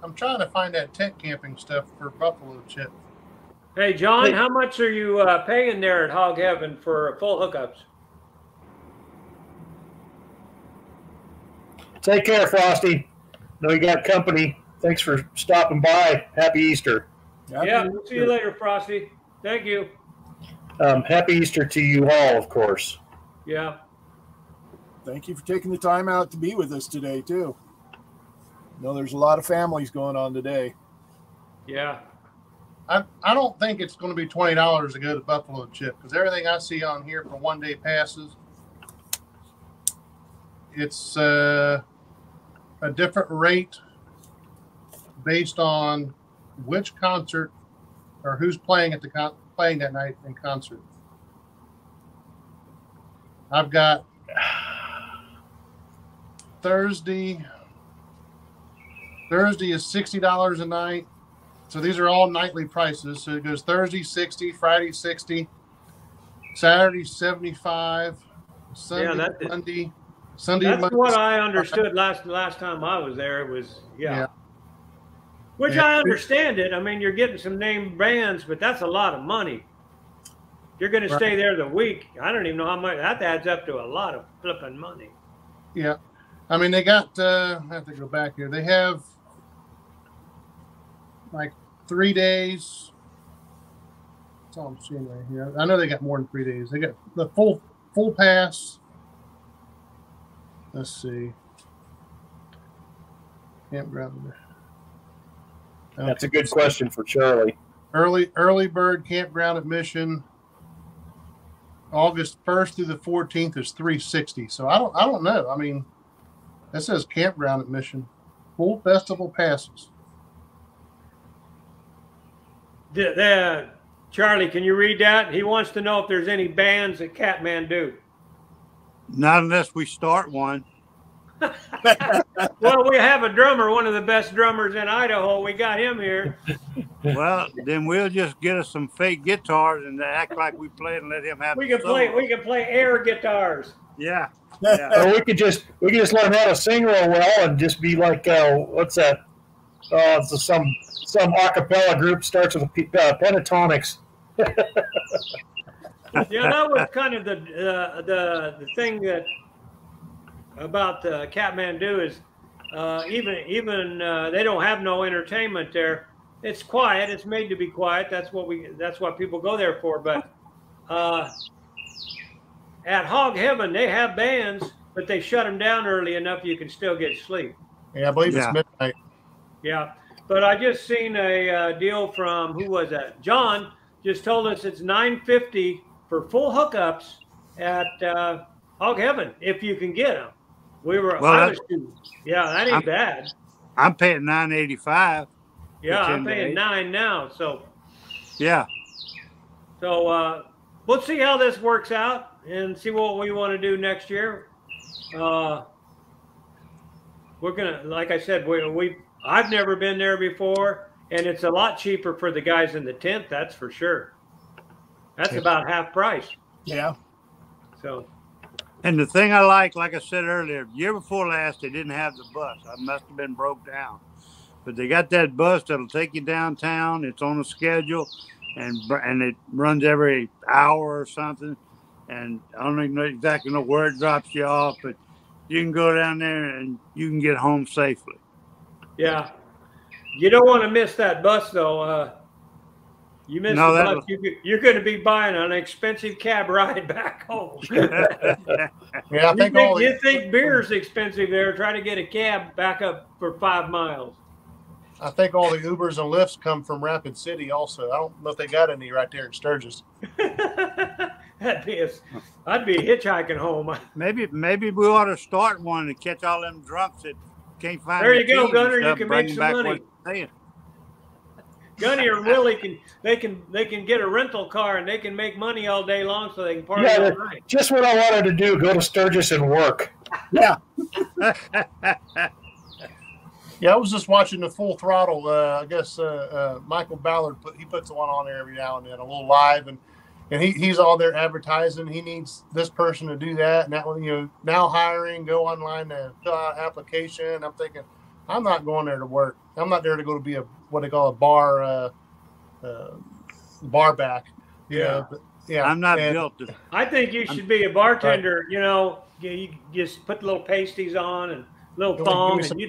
Speaker 3: I'm trying to find that tent camping stuff for Buffalo Chip.
Speaker 1: Hey, John, how much are you paying there at Hog Heaven for full hookups?
Speaker 2: Take care, Frosty. Know you got company. Thanks for stopping by. Happy Easter.
Speaker 1: Yeah, we'll see you later, Frosty. Thank you.
Speaker 2: Happy Easter to you all, of course.
Speaker 1: Yeah.
Speaker 4: Thank you for taking the time out to be with us today, too. I know there's a lot of families going on today.
Speaker 1: Yeah.
Speaker 3: I don't think it's going to be $20 to go to Buffalo Chip, because everything I see on here for one-day passes, it's a different rate based on which concert or who's playing at playing that night in concert. I've got Thursday is $60 a night. So these are all nightly prices. So it goes Thursday 60, Friday 60, Saturday 75, Sunday Sunday.
Speaker 1: That's
Speaker 3: Monday,
Speaker 1: what I understood last time I was there. It was Which I understand it. I mean, you're getting some named bands, but that's a lot of money. You're going to stay there the week. I don't even know how much that adds up to. A lot of flipping money.
Speaker 3: Yeah, I mean they got. I have to go back here. They have like 3 days. That's all I'm seeing right here. I know they got more than 3 days. They got the full pass. Let's see. Campground.
Speaker 2: That's a good question for Charlie.
Speaker 3: Early bird campground admission. August 1st through the 14th is $360. So I don't know. I mean, that says campground admission. Full festival passes.
Speaker 1: Charlie, can you read that? He wants to know if there's any bands at Katmandu.
Speaker 5: Not unless we start one.
Speaker 1: Well, we have a drummer, one of the best drummers in Idaho. We got him here.
Speaker 5: Well, then we'll just get us some fake guitars and act like we play and let him have.
Speaker 1: We can play air guitars.
Speaker 5: Yeah.
Speaker 2: Or we could just learn how to sing real well and just be like, what's that? It's some a cappella group starts with pentatonics.
Speaker 1: Yeah, that was kind of the thing that about Katmandu is even they don't have no entertainment there. It's quiet. It's made to be quiet. That's what people go there for. But at Hog Heaven, they have bands, but they shut them down early enough you can still get sleep.
Speaker 3: Yeah, I believe it's midnight.
Speaker 1: Yeah, but I just seen a deal from, who was that? John just told us it's $950 for full hookups at Hog Heaven if you can get them. That ain't bad.
Speaker 5: I'm paying $985.
Speaker 1: Yeah, I'm paying $9 now. So
Speaker 5: yeah.
Speaker 1: So we'll see how this works out and see what we want to do next year. We're gonna, like I said, I've never been there before, and it's a lot cheaper for the guys in the tent. That's for sure. That's about half price.
Speaker 4: Yeah.
Speaker 1: So.
Speaker 5: And the thing I like I said earlier, year before last, they didn't have the bus. I must have been broke down. But they got that bus that'll take you downtown. It's on a schedule, and it runs every hour or something. And I don't even exactly know where it drops you off, but you can go down there and you can get home safely.
Speaker 1: Yeah. You don't want to miss that bus, though. You missed the bus, you're going to be buying an expensive cab ride back home.
Speaker 3: Yeah,
Speaker 1: you think beer's expensive there? Try to get a cab back up for 5 miles.
Speaker 3: I think all the Ubers and Lyfts come from Rapid City also. I don't know if they got any right there in Sturgis.
Speaker 1: I'd be hitchhiking home.
Speaker 5: Maybe we ought to start one to catch all them drunks that can't find.
Speaker 1: There you go, Gunner. You can make some money. Gunny or Willie can get a rental car and they can make money all day long, so they can party all night.
Speaker 2: Just what I wanted to do: go to Sturgis and work.
Speaker 4: Yeah.
Speaker 3: Yeah, I was just watching the Full Throttle. I guess Michael Ballard puts one on there every now and then, a little live, and he's all there advertising. He needs this person to do that, and that one, now hiring, go online to fill out an application. I'm thinking, I'm not going there to work. I'm not there to go to be what they call a bar back.
Speaker 1: Yeah.
Speaker 5: I'm not built to.
Speaker 1: I think you should be a bartender. Right. You just put little pasties on and little thong.
Speaker 3: You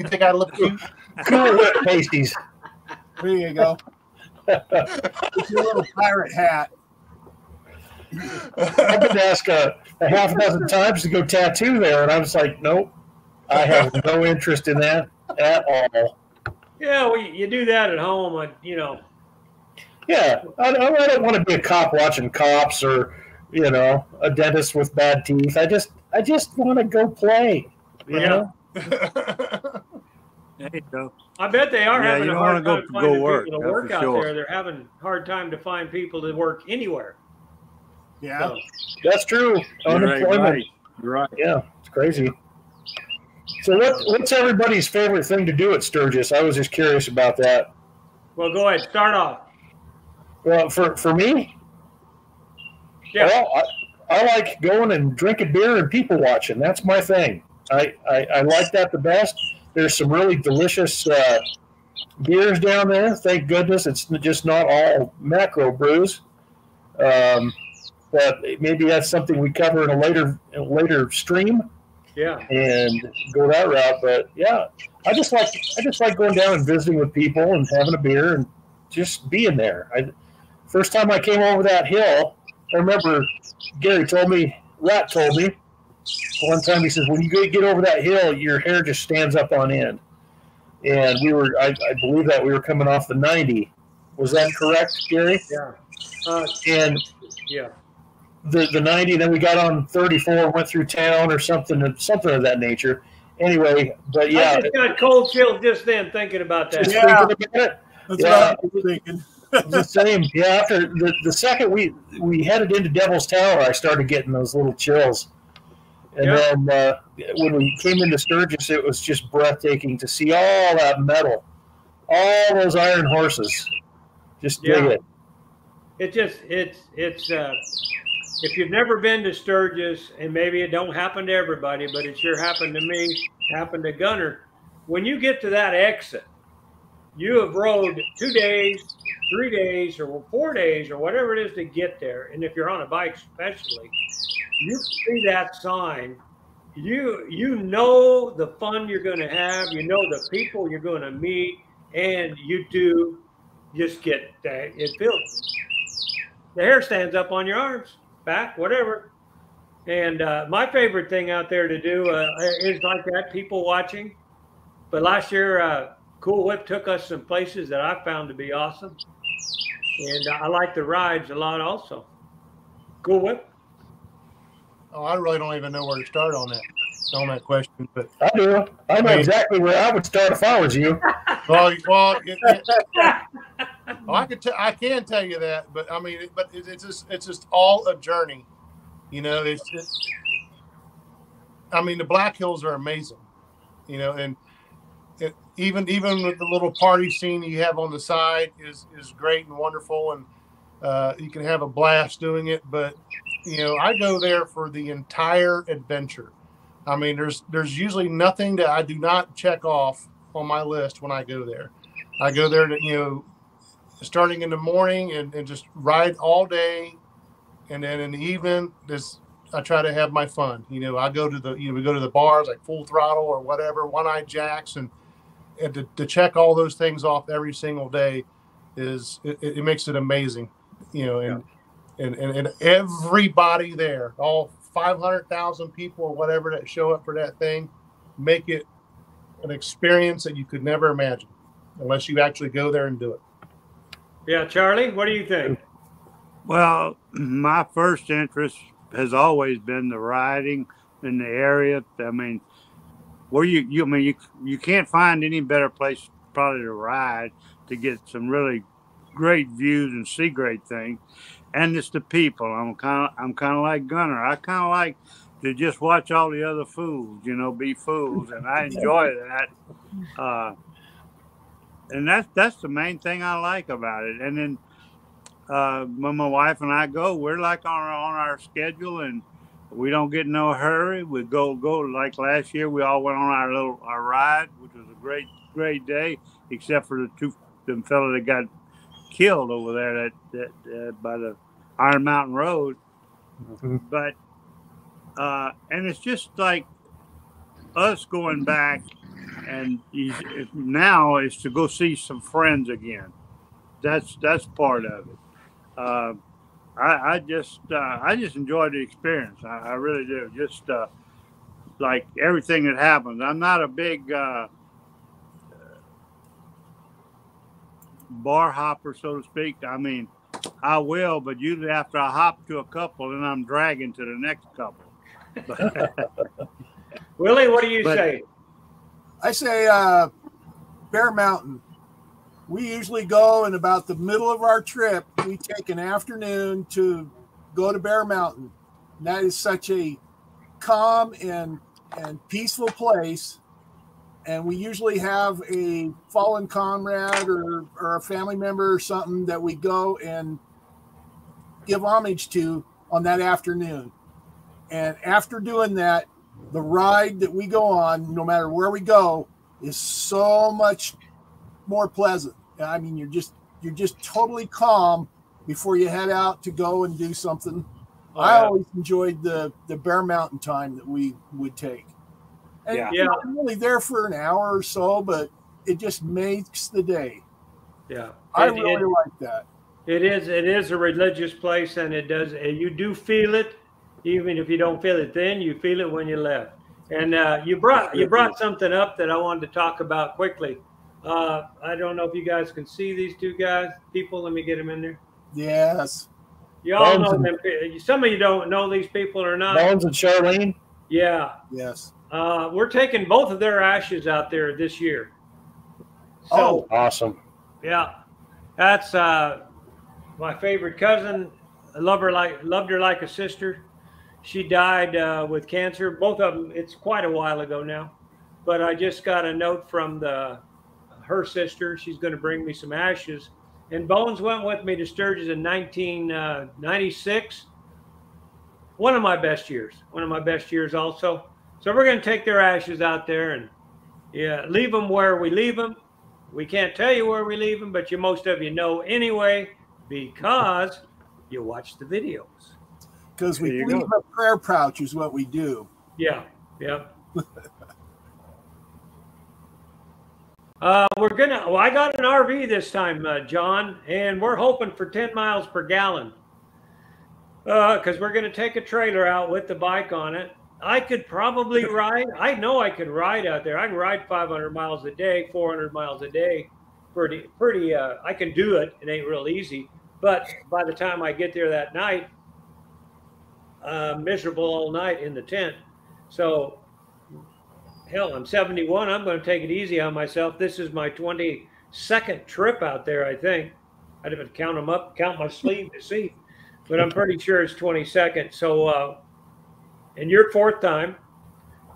Speaker 3: think I look cute?
Speaker 2: Cool Whip pasties.
Speaker 4: There you go. With your little pirate hat.
Speaker 2: I've been asked a half a dozen times to go tattoo there, and I was like, nope, I have no interest in that at all.
Speaker 1: Yeah, well, you do that at home,
Speaker 2: Yeah, I don't want to be a cop watching cops or, a dentist with bad teeth. I just want to go play. You know?
Speaker 5: There you go.
Speaker 1: I bet they are having a hard time finding
Speaker 5: people
Speaker 1: to work out there. They're having a hard time to find people to work anywhere.
Speaker 4: Yeah,
Speaker 1: so.
Speaker 2: That's true. Unemployment.
Speaker 5: You're right.
Speaker 2: Yeah, it's crazy. So what's everybody's favorite thing to do at Sturgis? I was just curious about that.
Speaker 1: Well, go ahead. Start off.
Speaker 2: Well, for me,
Speaker 1: yeah.
Speaker 2: Well, I like going and drinking beer and people watching. That's my thing. I like that the best. There's some really delicious beers down there. Thank goodness it's just not all macro brews. But maybe that's something we cover in a later stream.
Speaker 1: Yeah.
Speaker 2: And go that route. But yeah, I just like going down and visiting with people and having a beer and just being there. First time I came over that hill, I remember Rat told me one time, he says, when you get over that hill, your hair just stands up on end. And I believe that we were coming off the 90. Was that correct, Gary?
Speaker 1: Yeah.
Speaker 2: And
Speaker 1: yeah.
Speaker 2: The 90, then we got on 34, went through town or something of that nature. Anyway, but yeah.
Speaker 1: I just got cold chills just then thinking about that.
Speaker 2: Yeah. Thinking about it.
Speaker 4: That's what I was thinking.
Speaker 2: The same. Yeah, after the second we headed into Devil's Tower, I started getting those little chills. And then when we came into Sturgis, it was just breathtaking to see all that metal, all those iron horses. Just dig it.
Speaker 1: It's if you've never been to Sturgis, and maybe it don't happen to everybody, but it sure happened to me, happened to Gunner. When you get to that exit, you have rode 2 days, 3 days, or 4 days, or whatever it is to get there. And if you're on a bike especially, you see that sign, you know the fun you're going to have, you know the people you're going to meet, and you do just get that. It feels the hair stands up on your arms, back, whatever. And my favorite thing out there to do is like that, people watching. But last year, Cool Whip took us some places that I found to be awesome. And I like the rides a lot also. Cool Whip?
Speaker 3: Oh, I really don't even know where to start on that question. But
Speaker 2: I do. I know exactly where I would start if I was you.
Speaker 3: I can tell you that, but I mean, it's just all a journey. The Black Hills are amazing. And even with the little party scene you have on the side is great and wonderful, and you can have a blast doing it. But I go there for the entire adventure. I mean, there's usually nothing that I do not check off on my list when I go there. I go there to starting in the morning and just ride all day, and then in the evening I try to have my fun. I go to we go to the bars like Full Throttle or whatever, One Eye Jacks, and to check all those things off every single day it makes it amazing. And everybody there, all 500,000 people or whatever that show up for that thing, make it an experience that you could never imagine unless you actually go there and do it.
Speaker 1: Yeah, Charlie, what do you think?
Speaker 5: Well, my first interest has always been the riding in the area. I mean, where you can't find any better place probably to ride to get some really great views and see great things. And it's the people. I'm kind of like Gunner. I kind of like to just watch all the other fools, be fools, and I enjoy that. And that's the main thing I like about it. And then when my wife and I go, we're like on our schedule, and we don't get in no hurry. We go like last year. We all went on our ride, which was a great day, except for them fellow that got killed over there that by the Iron Mountain Road. Mm-hmm. But and it's just like us going back, and now is to go see some friends again. That's part of it. I just enjoy the experience. I really do. Just like everything that happens. I'm not a big bar hopper, so to speak. I mean, I will, but usually after I hop to a couple, then I'm dragging to the next couple.
Speaker 1: Willie, what do you say?
Speaker 4: I say Bear Mountain. We usually go in about the middle of our trip. We take an afternoon to go to Bear Mountain. And that is such a calm and peaceful place. And we usually have a fallen comrade or a family member or something that we go and give homage to on that afternoon. And after doing that, the ride that we go on, no matter where we go, is so much more pleasant. I mean, you're just totally calm before you head out to go and do something. Oh, I always enjoyed the Bear Mountain time that we would take. And I'm only there for an hour or so, but it just makes the day.
Speaker 1: Yeah,
Speaker 4: I really like that.
Speaker 1: It is a religious place, and you do feel it, even if you don't feel it then. You feel it when you left. And you brought something up that I wanted to talk about quickly. I don't know if you guys can see these two people. Let me get them in there.
Speaker 4: Yes.
Speaker 1: You all know them. Some of you don't know these people or not.
Speaker 2: Bones and Charlene?
Speaker 1: Yeah.
Speaker 4: Yes.
Speaker 1: We're taking both of their ashes out there this year. So,
Speaker 2: awesome.
Speaker 1: Yeah. That's my favorite cousin. I loved her like a sister. She died with cancer. Both of them, it's quite a while ago now. But I just got a note from her sister. She's going to bring me some ashes. And Bones went with me to Sturgis in 1996. One of my best years also. So we're going to take their ashes out there and leave them where we leave them. We can't tell you where we leave them, but most of you know anyway because you watch the videos.
Speaker 4: Because we leave a prayer pouch is what we do.
Speaker 1: Yeah. I got an RV this time, John, and we're hoping for 10 miles per gallon. Because we're going to take a trailer out with the bike on it. I could probably ride. I know I could ride out there. I can ride 500 miles a day, 400 miles a day. Pretty. I can do it. It ain't real easy. But by the time I get there that night, miserable all night in the tent. So, hell, I'm 71. I'm going to take it easy on myself. This is my 22nd trip out there, I think. I'd have to count them up, count my sleeve to see. But I'm pretty sure it's 22nd. So, and your fourth time.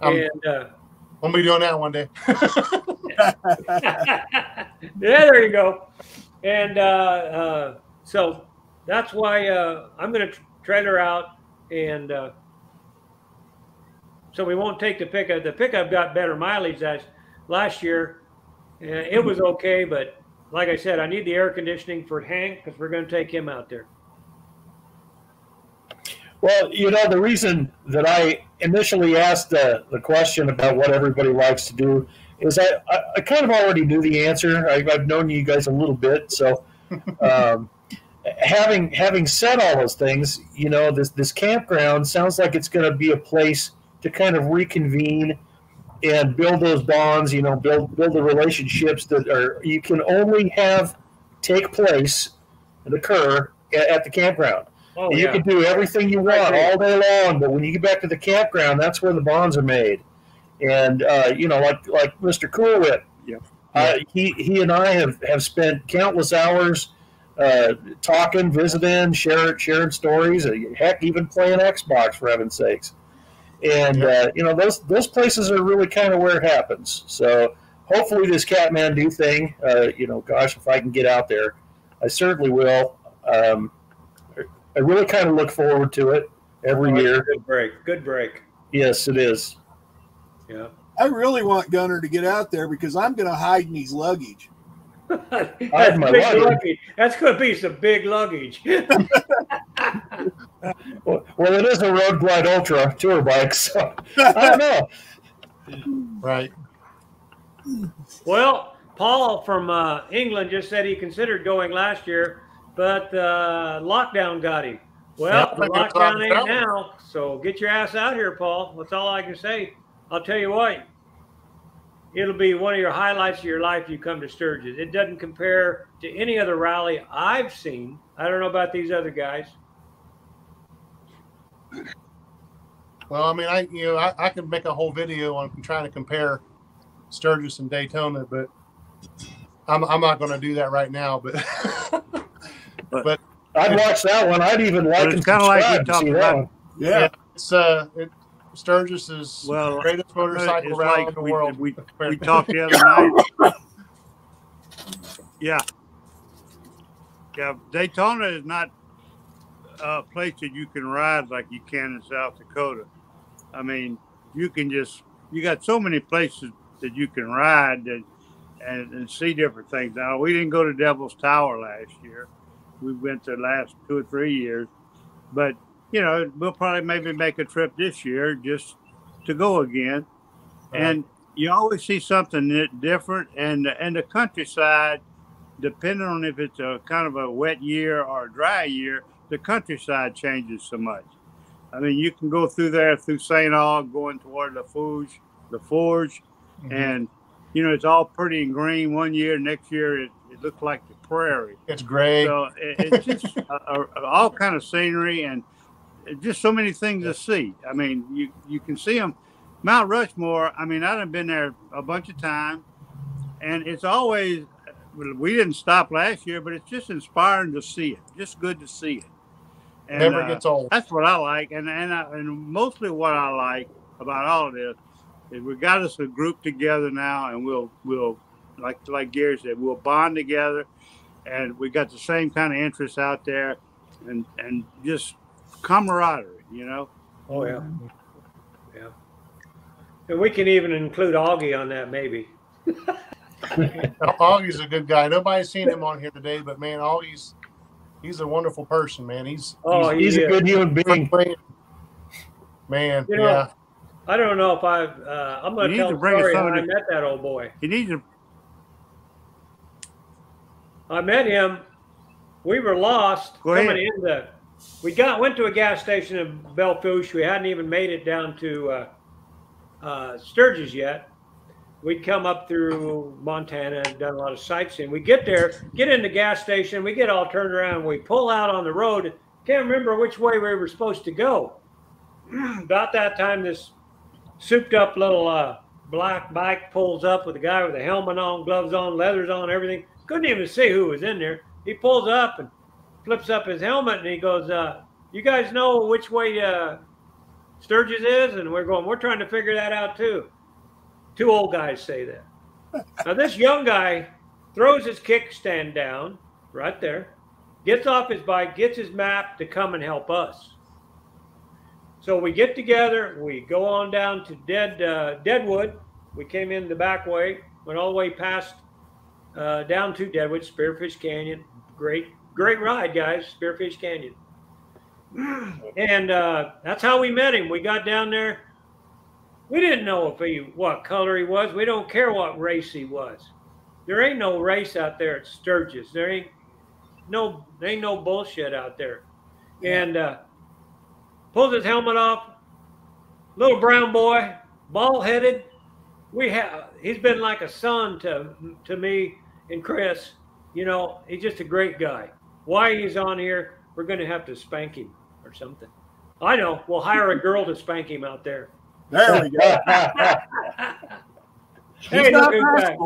Speaker 1: And
Speaker 3: we'll be doing that one day.
Speaker 1: Yeah, there you go. And so that's why I'm going to trailer out. And so we won't take the pickup. The pickup got better mileage last year. It was okay, but like I said, I need the air conditioning for Hank because we're going to take him out there.
Speaker 2: Well, the reason that I initially asked the question about what everybody likes to do is I kind of already knew the answer. I've known you guys a little bit, so having said all those things, this campground sounds like it's going to be a place to kind of reconvene and build those bonds. Build the relationships that you can only have take place and occur at the campground.
Speaker 1: Oh,
Speaker 2: you can do everything you want all day long, but when you get back to the campground, that's where the bonds are made. And like Mr. Cool Whip, he and I have spent countless hours talking, visiting, sharing stories, heck, even playing Xbox, for heaven's sakes. And those places are really kind of where it happens. So hopefully this Katmandu thing, gosh, if I can get out there, I certainly will. I really kind of look forward to it every year.
Speaker 1: Good break.
Speaker 2: Yes, it is.
Speaker 1: Yeah.
Speaker 4: I really want Gunner to get out there because I'm going to hide in his luggage.
Speaker 1: That's going to be some big luggage.
Speaker 2: Well, it is a Road Glide Ultra tour bike, so I don't know.
Speaker 3: Right.
Speaker 1: Well, Paul from England just said he considered going last year, but lockdown got him. Well, the lockdown ain't now, so get your ass out here, Paul. That's all I can say. I'll tell you what, it'll be one of your highlights of your life if you come to Sturgis. It doesn't compare to any other rally I've seen. I don't know about these other guys.
Speaker 3: Well, I mean, I could make a whole video on trying to compare Sturgis and Daytona, but I'm not going to do that right now. But
Speaker 2: I'd watch that one. I'd even like and subscribe to see that one.
Speaker 3: Yeah, Sturgis is the greatest motorcycle rally in the world.
Speaker 5: We talked the other night. Yeah, Daytona is not a place that you can ride like you can in South Dakota. I mean, you got so many places that you can ride and see different things. Now, we didn't go to Devil's Tower last year. We went the last 2 or 3 years, but we'll probably maybe make a trip this year just to go again. Right. And you always see something different, and the countryside, depending on if it's a kind of a wet year or a dry year, the countryside changes so much. I mean, you can go through there through St. Aug, going toward the Forge, mm-hmm. and it's all pretty and green one year. Next year, it looks like the prairie.
Speaker 3: It's gray.
Speaker 5: So it's just all kind of scenery and just so many things to see. I mean, you can see them. Mount Rushmore, I mean, I've been there a bunch of times, and it's always, we didn't stop last year, but it's just inspiring to see it. Just good to see it. And,
Speaker 3: never gets old.
Speaker 5: That's what I like, and mostly what I like about all of this is we got us a group together now, and we'll like Gary said, we'll bond together, and we got the same kind of interests out there, and just camaraderie,
Speaker 1: Oh yeah. And we can even include Augie on that, maybe.
Speaker 3: Augie's a good guy. Nobody's seen him on here today, but man, he's a wonderful person, man. He's
Speaker 2: a good human being.
Speaker 3: Man,
Speaker 1: I don't know if I'm going to tell the story how I met that old boy. I met him. We were lost coming in we went to a gas station in Belfouche. We hadn't even made it down to Sturgis yet. We'd come up through Montana and done a lot of sightseeing. We get there, get in the gas station, we get all turned around, we pull out on the road. Can't remember which way we were supposed to go. About that time, this souped up little black bike pulls up with a guy with a helmet on, gloves on, leathers on, everything. Couldn't even see who was in there. He pulls up and flips up his helmet and he goes, you guys know which way Sturgis is? And we're trying to figure that out too. Two old guys say that. Now this young guy throws his kickstand down right there, gets off his bike, gets his map to come and help us. So we get together, we go on down to Deadwood. We came in the back way, went all the way past down to Deadwood, Spearfish Canyon. Great ride, guys, Spearfish Canyon. And that's how we met him. We got down there. We didn't know what color he was. We don't care what race he was. There ain't no race out there at Sturgis. There ain't no bullshit out there. And pulls his helmet off. Little brown boy, bald-headed. He's been like a son to me and Chris. He's just a great guy. Why he's on here, We're going to have to spank him or something. I know. We'll hire a girl to spank him out there.
Speaker 4: There we go.
Speaker 1: Hey, look who's back.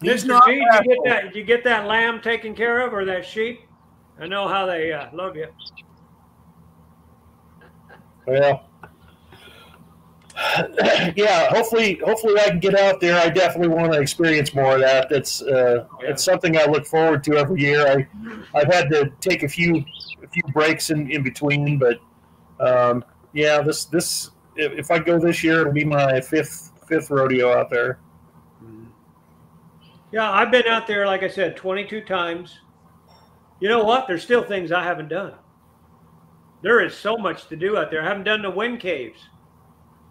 Speaker 4: He's
Speaker 1: Mr.
Speaker 4: not
Speaker 1: G, did you get that lamb taken care of, or that sheep? I know how they love you.
Speaker 2: Well, yeah. Hopefully I can get out there. I definitely want to experience more of that. That's it's something I look forward to every year. I've had to take a few breaks in between, but yeah, this if I go this year, it'll be my fifth rodeo out there.
Speaker 1: Yeah, I've been out there, like I said, 22 times. You know what? There's still things I haven't done. There is so much to do out there. I haven't done the wind caves.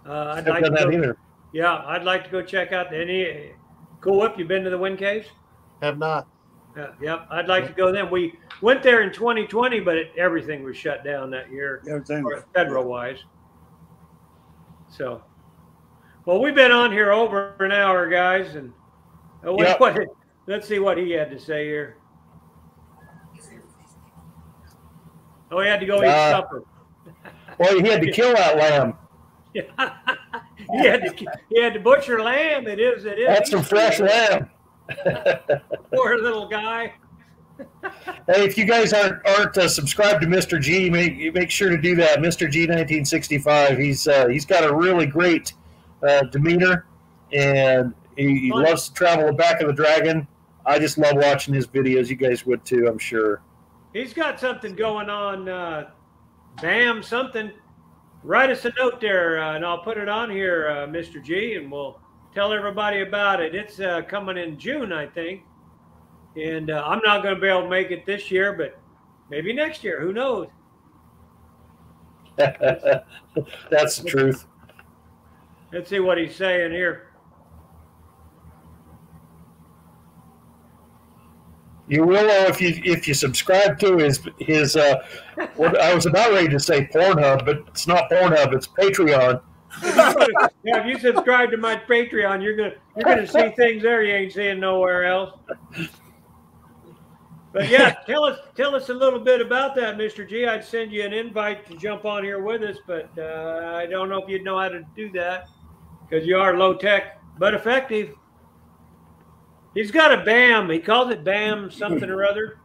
Speaker 1: I'd like to go, either. Yeah, I'd like to go check out any. Cool Whip, you been to the wind caves?
Speaker 3: Have not.
Speaker 1: Yep, I'd like to go then. We went there in 2020, but everything was shut down that year, federal wise. So, well, we've been on here over an hour, guys, and let's see what he had to say here. Oh, he had to go eat supper.
Speaker 2: Well, he had to kill that lamb.
Speaker 1: Yeah. he had to butcher lamb. It is.
Speaker 2: That's some fresh lamb.
Speaker 1: Poor little guy.
Speaker 2: Hey, if you guys aren't subscribed to Mr. G, make sure to do that. Mr. G 1965. He's got a really great demeanor, and he loves to travel the back of the dragon. I just love watching his videos. You guys would too, I'm sure.
Speaker 1: He's got something going on. Bam, something. Write us a note there, and I'll put it on here, Mr. G, and we'll tell everybody about it. It's coming in June, I think. And I'm not going to be able to make it this year, but maybe next year. Who knows?
Speaker 2: That's the truth.
Speaker 1: Let's see what he's saying here.
Speaker 2: You will know if you subscribe to his what I was about ready to say Pornhub, but it's not Pornhub, it's Patreon.
Speaker 1: Yeah, if you subscribe to my Patreon, you're gonna see things there you ain't seeing nowhere else. But yeah, tell us a little bit about that, Mr. G. I'd send you an invite to jump on here with us, but I don't know if you'd know how to do that because you are low tech but effective. He's got a BAM. He calls it BAM something or other.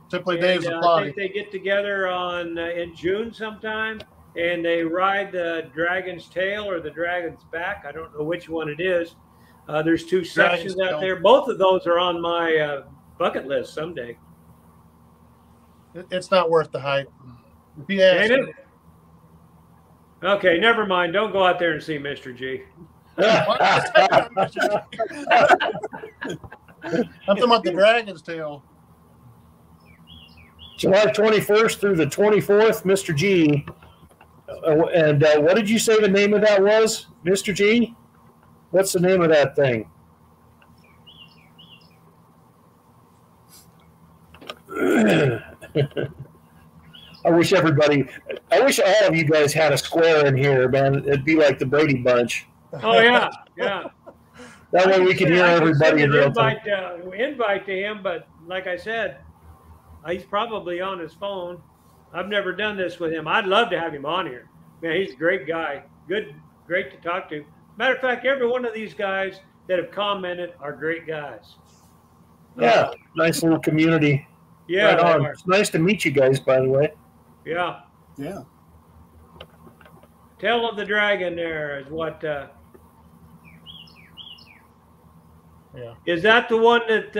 Speaker 3: Simply Dave's
Speaker 1: I think they get together in June sometime, and they ride the dragon's tail or the dragon's back. I don't know which one it is. There's two sections out there. Both of those are on my bucket list someday.
Speaker 3: It's not worth the hype. Ain't it?
Speaker 1: Okay, never mind. Don't go out there and see Mr. G.
Speaker 3: I'm talking about the dragon's tail.
Speaker 2: July 21st through the 24th, Mr. G. And what did you say the name of that was, Mr. G? What's the name of that thing? I wish all of you guys had a square in here, man. It'd be like the Brady Bunch.
Speaker 1: Oh, yeah, yeah.
Speaker 2: That way we can hear everybody in real time.
Speaker 1: Invite to him, but like I said, he's probably on his phone. I've never done this with him. I'd love to have him on here. Man, he's a great guy. Great to talk to. Matter of fact, every one of these guys that have commented are great guys.
Speaker 2: Yeah, nice little community.
Speaker 1: Yeah,
Speaker 2: right it's nice to meet you guys, by the way.
Speaker 1: Yeah.
Speaker 4: Yeah.
Speaker 1: Tail of the Dragon there is what...
Speaker 3: Yeah.
Speaker 1: Is that the one that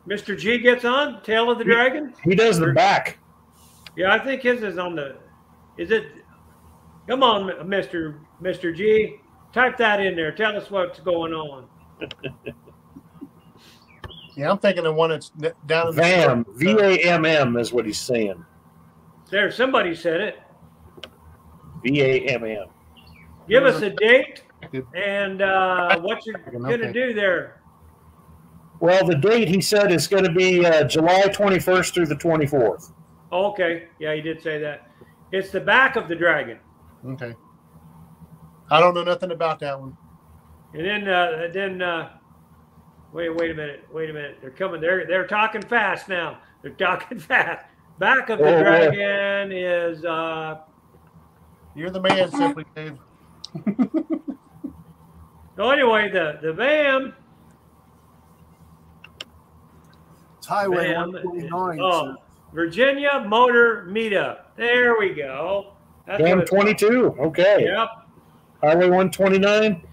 Speaker 1: Mr. G gets on? Tail of the Dragon?
Speaker 2: He does the back.
Speaker 1: Yeah, I think his is on the... Is it... Come on, Mr. G. Type that in there. Tell us what's going on.
Speaker 3: Yeah, I'm thinking the one that's down in the...
Speaker 2: VAM. V-A-M-M is what he's saying.
Speaker 1: There, somebody said it.
Speaker 2: V-A-M-M.
Speaker 1: Give us a date and what you're going to do there.
Speaker 2: Well, the date he said is going to be July 21st through the 24th.
Speaker 1: Okay. Yeah, he did say that. It's the back of the dragon.
Speaker 3: Okay. I don't know nothing about that one.
Speaker 1: And then wait a minute. They're coming. They're talking fast now. They're talking fast. Back of the dragon is.
Speaker 3: You're the man, Simply Dave.
Speaker 1: So anyway, the VAM.
Speaker 4: It's Highway 129.
Speaker 1: Oh, Virginia Motor Meetup. There we go.
Speaker 2: That's VAM 22. Okay.
Speaker 1: Yep.
Speaker 2: Highway 129.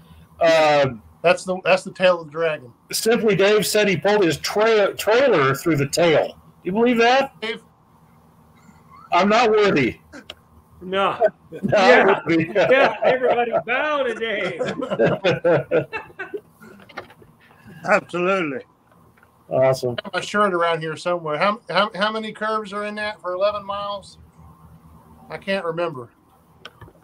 Speaker 3: That's the tail of the dragon.
Speaker 2: Simply Dave said he pulled his trailer through the tail. You believe that?
Speaker 3: Dave?
Speaker 2: I'm not worthy.
Speaker 1: No.
Speaker 2: Yeah.
Speaker 1: Yeah, everybody bow to Dave.
Speaker 5: Absolutely.
Speaker 2: Awesome.
Speaker 3: I have my shirt around here somewhere. How many curves are in that for 11 miles? I can't remember.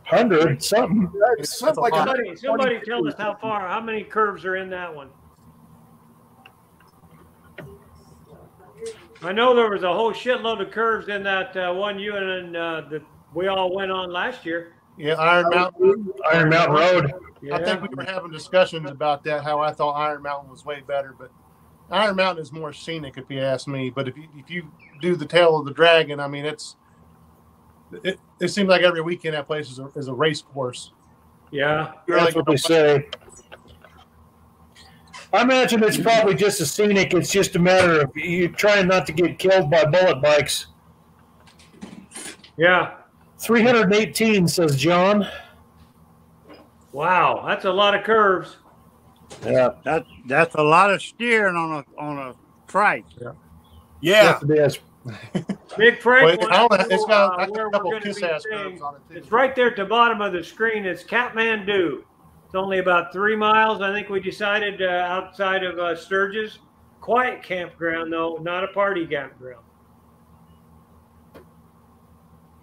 Speaker 2: 100 something.
Speaker 4: Something like
Speaker 1: somebody tell us how many curves are in that one. I know there was a whole shitload of curves in that one you and that we all went on last year.
Speaker 3: Yeah, Iron Mountain
Speaker 2: Road.
Speaker 3: Yeah. I think we were having discussions about that, how I thought Iron Mountain was way better, but Iron Mountain is more scenic if you ask me. But if you do the tail of the dragon, I mean, it seems like every weekend that place is a race course.
Speaker 1: Yeah,
Speaker 2: that's what they say. I imagine it's probably just as scenic. It's just a matter of you trying not to get killed by bullet bikes.
Speaker 1: Yeah.
Speaker 2: 318, says John.
Speaker 1: Wow, that's a lot of curves.
Speaker 2: Yeah,
Speaker 5: that's a lot of steering on a trike.
Speaker 3: Yeah.
Speaker 2: Yes, it is.
Speaker 1: Big Frank.
Speaker 3: It's got a couple kiss-ass curves on it too.
Speaker 1: It's right there at the bottom of the screen. It's Katmandu. It's only about 3 miles. I think we decided outside of Sturgis. Quiet campground, though, not a party campground.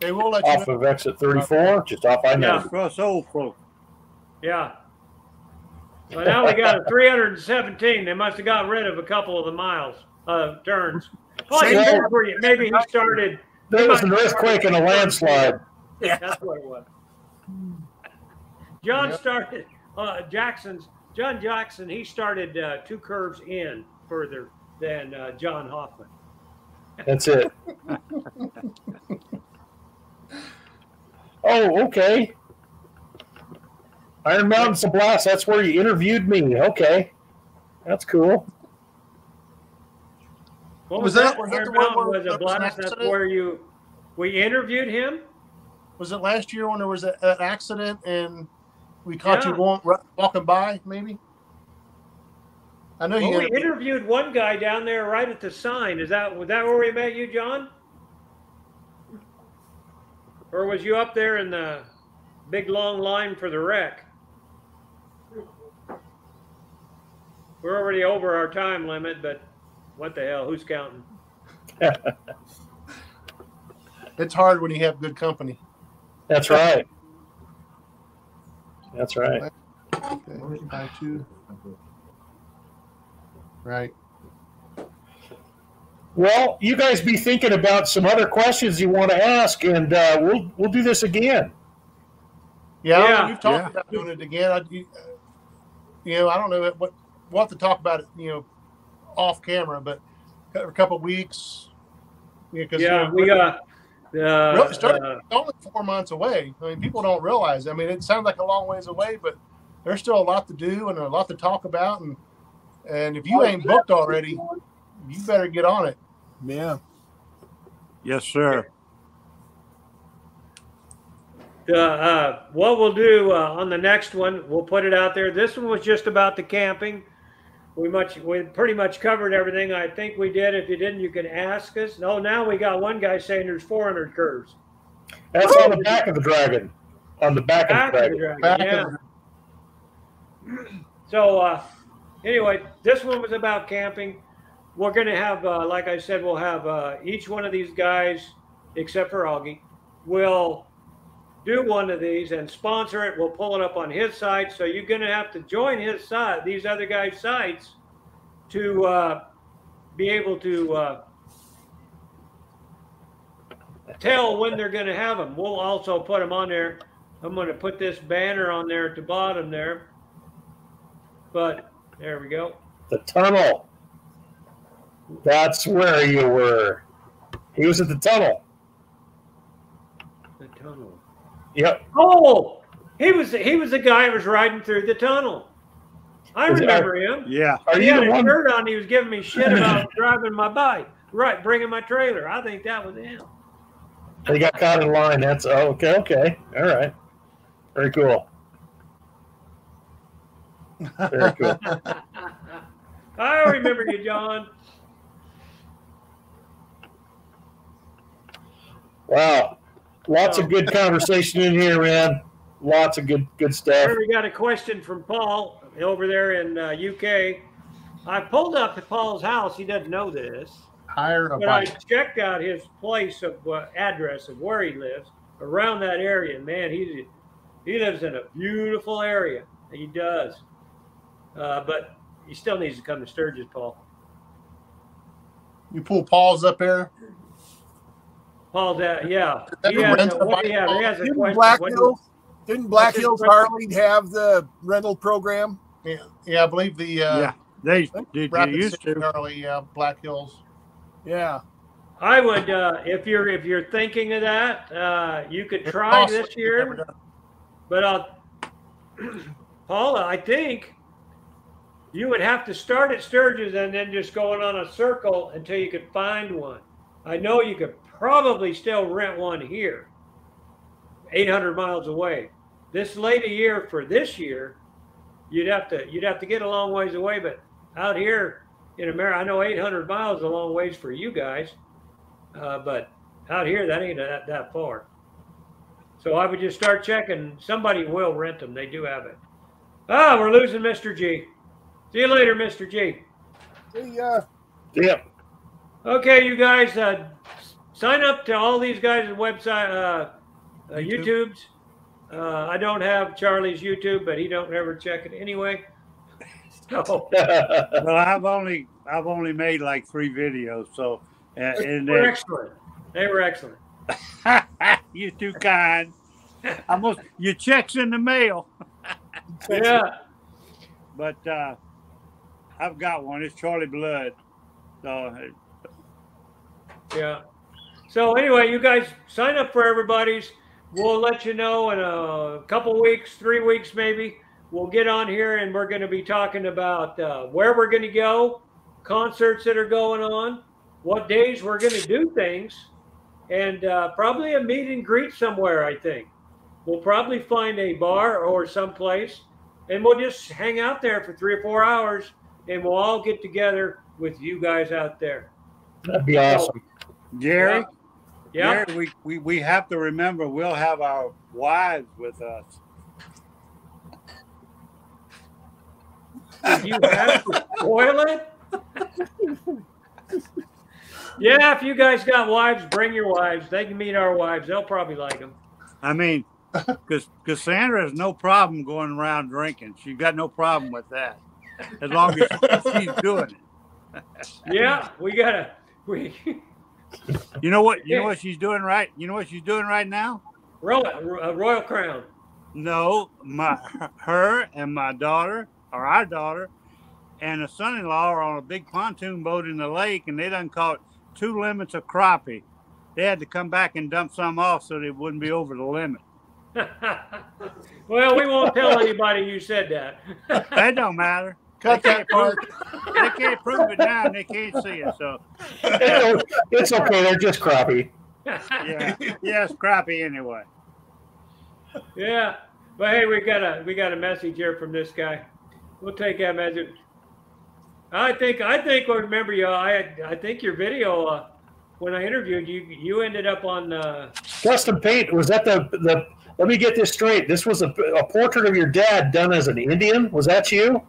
Speaker 3: Hey, we'll let
Speaker 2: off of exit 34, just off I-90.
Speaker 1: Yeah.
Speaker 5: Across old folk.
Speaker 1: Yeah. Well, now we got a 317. They must have got rid of a couple of the miles, turns. Oh, maybe he started.
Speaker 2: There was an earthquake and a landslide.
Speaker 1: Yeah, that's what it was. John started. John Jackson. He started 2 curves in further than John Hoffman.
Speaker 2: That's it. Oh, okay. Iron Mountain's a blast. That's where you interviewed me. Okay, that's cool.
Speaker 1: What was that? Iron Mountain was a blast. That's where we interviewed him.
Speaker 3: Was it last year when there was an accident and we caught you walking by? Maybe. I know you.
Speaker 1: We interviewed one guy down there right at the sign. Was that where we met you, John? Or was you up there in the big long line for the wreck? We're already over our time limit, but what the hell? Who's counting?
Speaker 3: It's hard when you have good company.
Speaker 2: That's right. That's right.
Speaker 3: Okay. Right.
Speaker 2: Well, you guys be thinking about some other questions you want to ask, and we'll do this again.
Speaker 3: Yeah. We've talked about doing it again. I don't know what we'll have to talk about it. Off camera, but a couple of weeks.
Speaker 1: We got.
Speaker 3: It's only 4 months away. I mean, people don't realize. I mean, it sounds like a long ways away, but there's still a lot to do and a lot to talk about. And if you ain't booked already, you better get on it.
Speaker 4: Yeah.
Speaker 5: Yes, sir.
Speaker 1: What we'll do on the next one, we'll put it out there. This one was just about the camping. We pretty much covered everything. I think we did. If you didn't, you can ask us. No, now we got one guy saying there's 400 curves.
Speaker 2: That's on the back of the dragon. On the back of the dragon.
Speaker 1: So anyway, this one was about camping. We're going to have, like I said, we'll have each one of these guys, except for Augie, will do one of these and sponsor it. We'll pull it up on his site. So you're going to have to join his site, these other guys' sites, to be able to tell when they're going to have them. We'll also put them on there. I'm going to put this banner on there at the bottom there. But there we go.
Speaker 2: The tunnel. That's where you were. He was at the tunnel.
Speaker 1: The tunnel.
Speaker 2: Yep.
Speaker 1: Oh, he was the guy who was riding through the tunnel. I remember him.
Speaker 5: Yeah.
Speaker 1: He had a shirt on. He was giving me shit about driving my bike. Right, bringing my trailer. I think that was him.
Speaker 2: He got caught in line. That's okay. Okay. All right. Very cool. Very cool.
Speaker 1: I remember you, John.
Speaker 2: Wow. Lots of good conversation in here, man. Lots of good stuff.
Speaker 1: Here we got a question from Paul over there in UK. I pulled up to Paul's house. He doesn't know this. But I checked out his place of address of where he lives around that area. Man, he lives in a beautiful area. He does. But he still needs to come to Sturgis, Paul.
Speaker 3: You pull Paul's up there?
Speaker 1: Paul's yeah. He has a question.
Speaker 4: Didn't Black Hills Harley have the rental program?
Speaker 3: Yeah, I believe the
Speaker 5: they used to.
Speaker 3: Harley, Black Hills.
Speaker 4: Yeah.
Speaker 1: I would if you're thinking of that, you could try this year. But Paul, I think you would have to start at Sturgis and then just going on a circle until you could find one. I know you could probably still rent one here, 800 miles away. This late a year for this year, you'd have to get a long ways away. But out here in America, I know 800 miles is a long ways for you guys, but out here that ain't that far. So I would just start checking. Somebody will rent them. They do have it. We're losing Mr. G. See you later, Mr. G.
Speaker 4: See ya.
Speaker 2: Yeah.
Speaker 1: Okay, you guys, sign up to all these guys' website, YouTubes. I don't have Charlie's YouTube, but he don't ever check it anyway. So.
Speaker 5: Well, I've only made like 3 videos, so and
Speaker 1: they were excellent. They were excellent.
Speaker 5: You're too kind. Your check's in the mail.
Speaker 1: Yeah.
Speaker 5: But I've got one. It's Charlie Blood. So
Speaker 1: yeah. So anyway, you guys sign up for everybody's. We'll let you know in a couple weeks, 3 weeks maybe. We'll get on here and we're going to be talking about where we're going to go, concerts that are going on, what days we're going to do things, and probably a meet and greet somewhere, I think. We'll probably find a bar or someplace, and we'll just hang out there for 3 or 4 hours, and we'll all get together with you guys out there.
Speaker 2: That'd be awesome.
Speaker 5: Jerry?
Speaker 1: Yeah.
Speaker 5: Jerry, we have to remember we'll have our wives with us.
Speaker 1: Did you have to spoil it? Yeah, if you guys got wives, bring your wives. They can meet our wives. They'll probably like them.
Speaker 5: I mean, because Cassandra has no problem going around drinking. She's got no problem with that, as long as she's doing it.
Speaker 1: Yeah,
Speaker 5: You know what? You know what she's doing right. You know what she's doing right now?
Speaker 1: Royal Crown.
Speaker 5: No, her and my daughter, or our daughter, and a son-in-law are on a big pontoon boat in the lake, and they done caught 2 limits of crappie. They had to come back and dump some off so they wouldn't be over the limit.
Speaker 1: Well, we won't tell anybody you said that.
Speaker 5: That don't matter.
Speaker 3: Cut that part.
Speaker 5: They can't prove it now, and they can't see it. So
Speaker 2: it's okay. They're just crappie.
Speaker 5: Yeah, it's crappie anyway.
Speaker 1: Yeah, but hey, we got a message here from this guy. We'll take that message. I think we'll remember you. I think your video when I interviewed you, you ended up on
Speaker 2: Custom Paint. Was that the? Let me get this straight. This was a portrait of your dad done as an Indian. Was that you?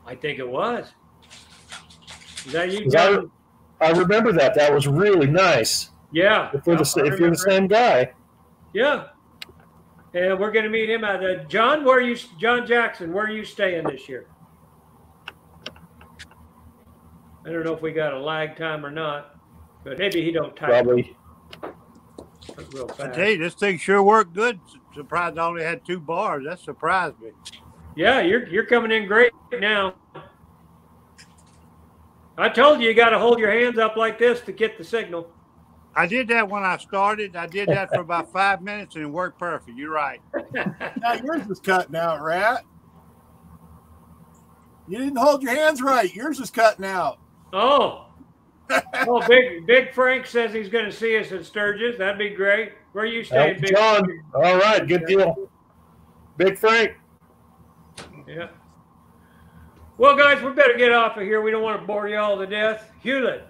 Speaker 1: I think it was. Is that you, John?
Speaker 2: I remember that. That was really nice.
Speaker 1: Yeah.
Speaker 2: If you're the same guy.
Speaker 1: Yeah. And we're going to meet him at John Jackson, where are you staying this year? I don't know if we got a lag time or not, but maybe he don't type.
Speaker 2: Probably.
Speaker 1: Real fast.
Speaker 5: I tell you, this thing sure worked good. Surprised I only had 2 bars. That surprised me.
Speaker 1: Yeah, you're coming in great now. I told you got to hold your hands up like this to get the signal.
Speaker 5: I did that when I started. I did that for about 5 minutes and it worked perfect. You're right.
Speaker 4: Now yours is cutting out, Rat. You didn't hold your hands right. Yours is cutting out.
Speaker 1: Oh. Oh, Big Frank says he's going to see us at Sturgis. That'd be great. Where are you staying, Big
Speaker 2: John?
Speaker 1: Frank?
Speaker 2: All right, good deal. Big Frank.
Speaker 1: Yeah. Well, guys, we better get off of here. We don't want to bore you all to death. Hewlett.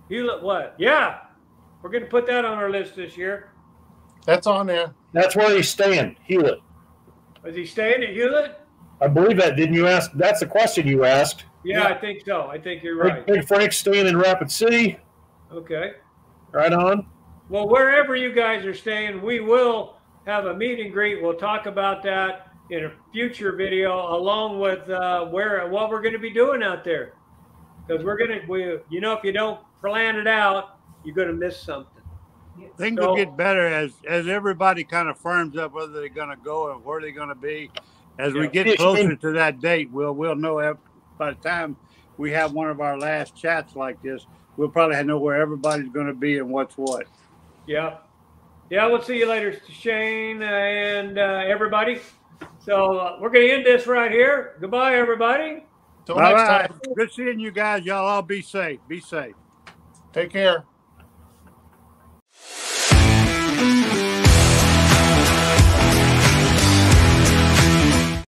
Speaker 1: Hewlett what? Yeah. We're going to put that on our list this year.
Speaker 3: That's on there.
Speaker 2: That's where he's staying, Hewlett.
Speaker 1: Is he staying at Hewlett?
Speaker 2: I believe that. Didn't you ask? That's the question you asked.
Speaker 1: Yeah, I think so. I think you're right.
Speaker 2: Big Frank's staying in Rapid City.
Speaker 1: Okay.
Speaker 2: Right on.
Speaker 1: Well, wherever you guys are staying, we will have a meet and greet. We'll talk about that in a future video, along with what we're going to be doing out there. Because you know, if you don't plan it out, you're going to miss something.
Speaker 5: Things will get better as everybody kind of firms up whether they're going to go and where they're going to be. As we get closer to that date, we'll know. By the time we have one of our last chats like this, we'll probably know where everybody's going to be and what's what.
Speaker 1: Yeah. Yeah, we'll see you later, Shane and everybody. So we're going to end this right here. Goodbye, everybody.
Speaker 3: Till next time.
Speaker 5: Good seeing you guys. Y'all all be safe. Be safe.
Speaker 3: Take care.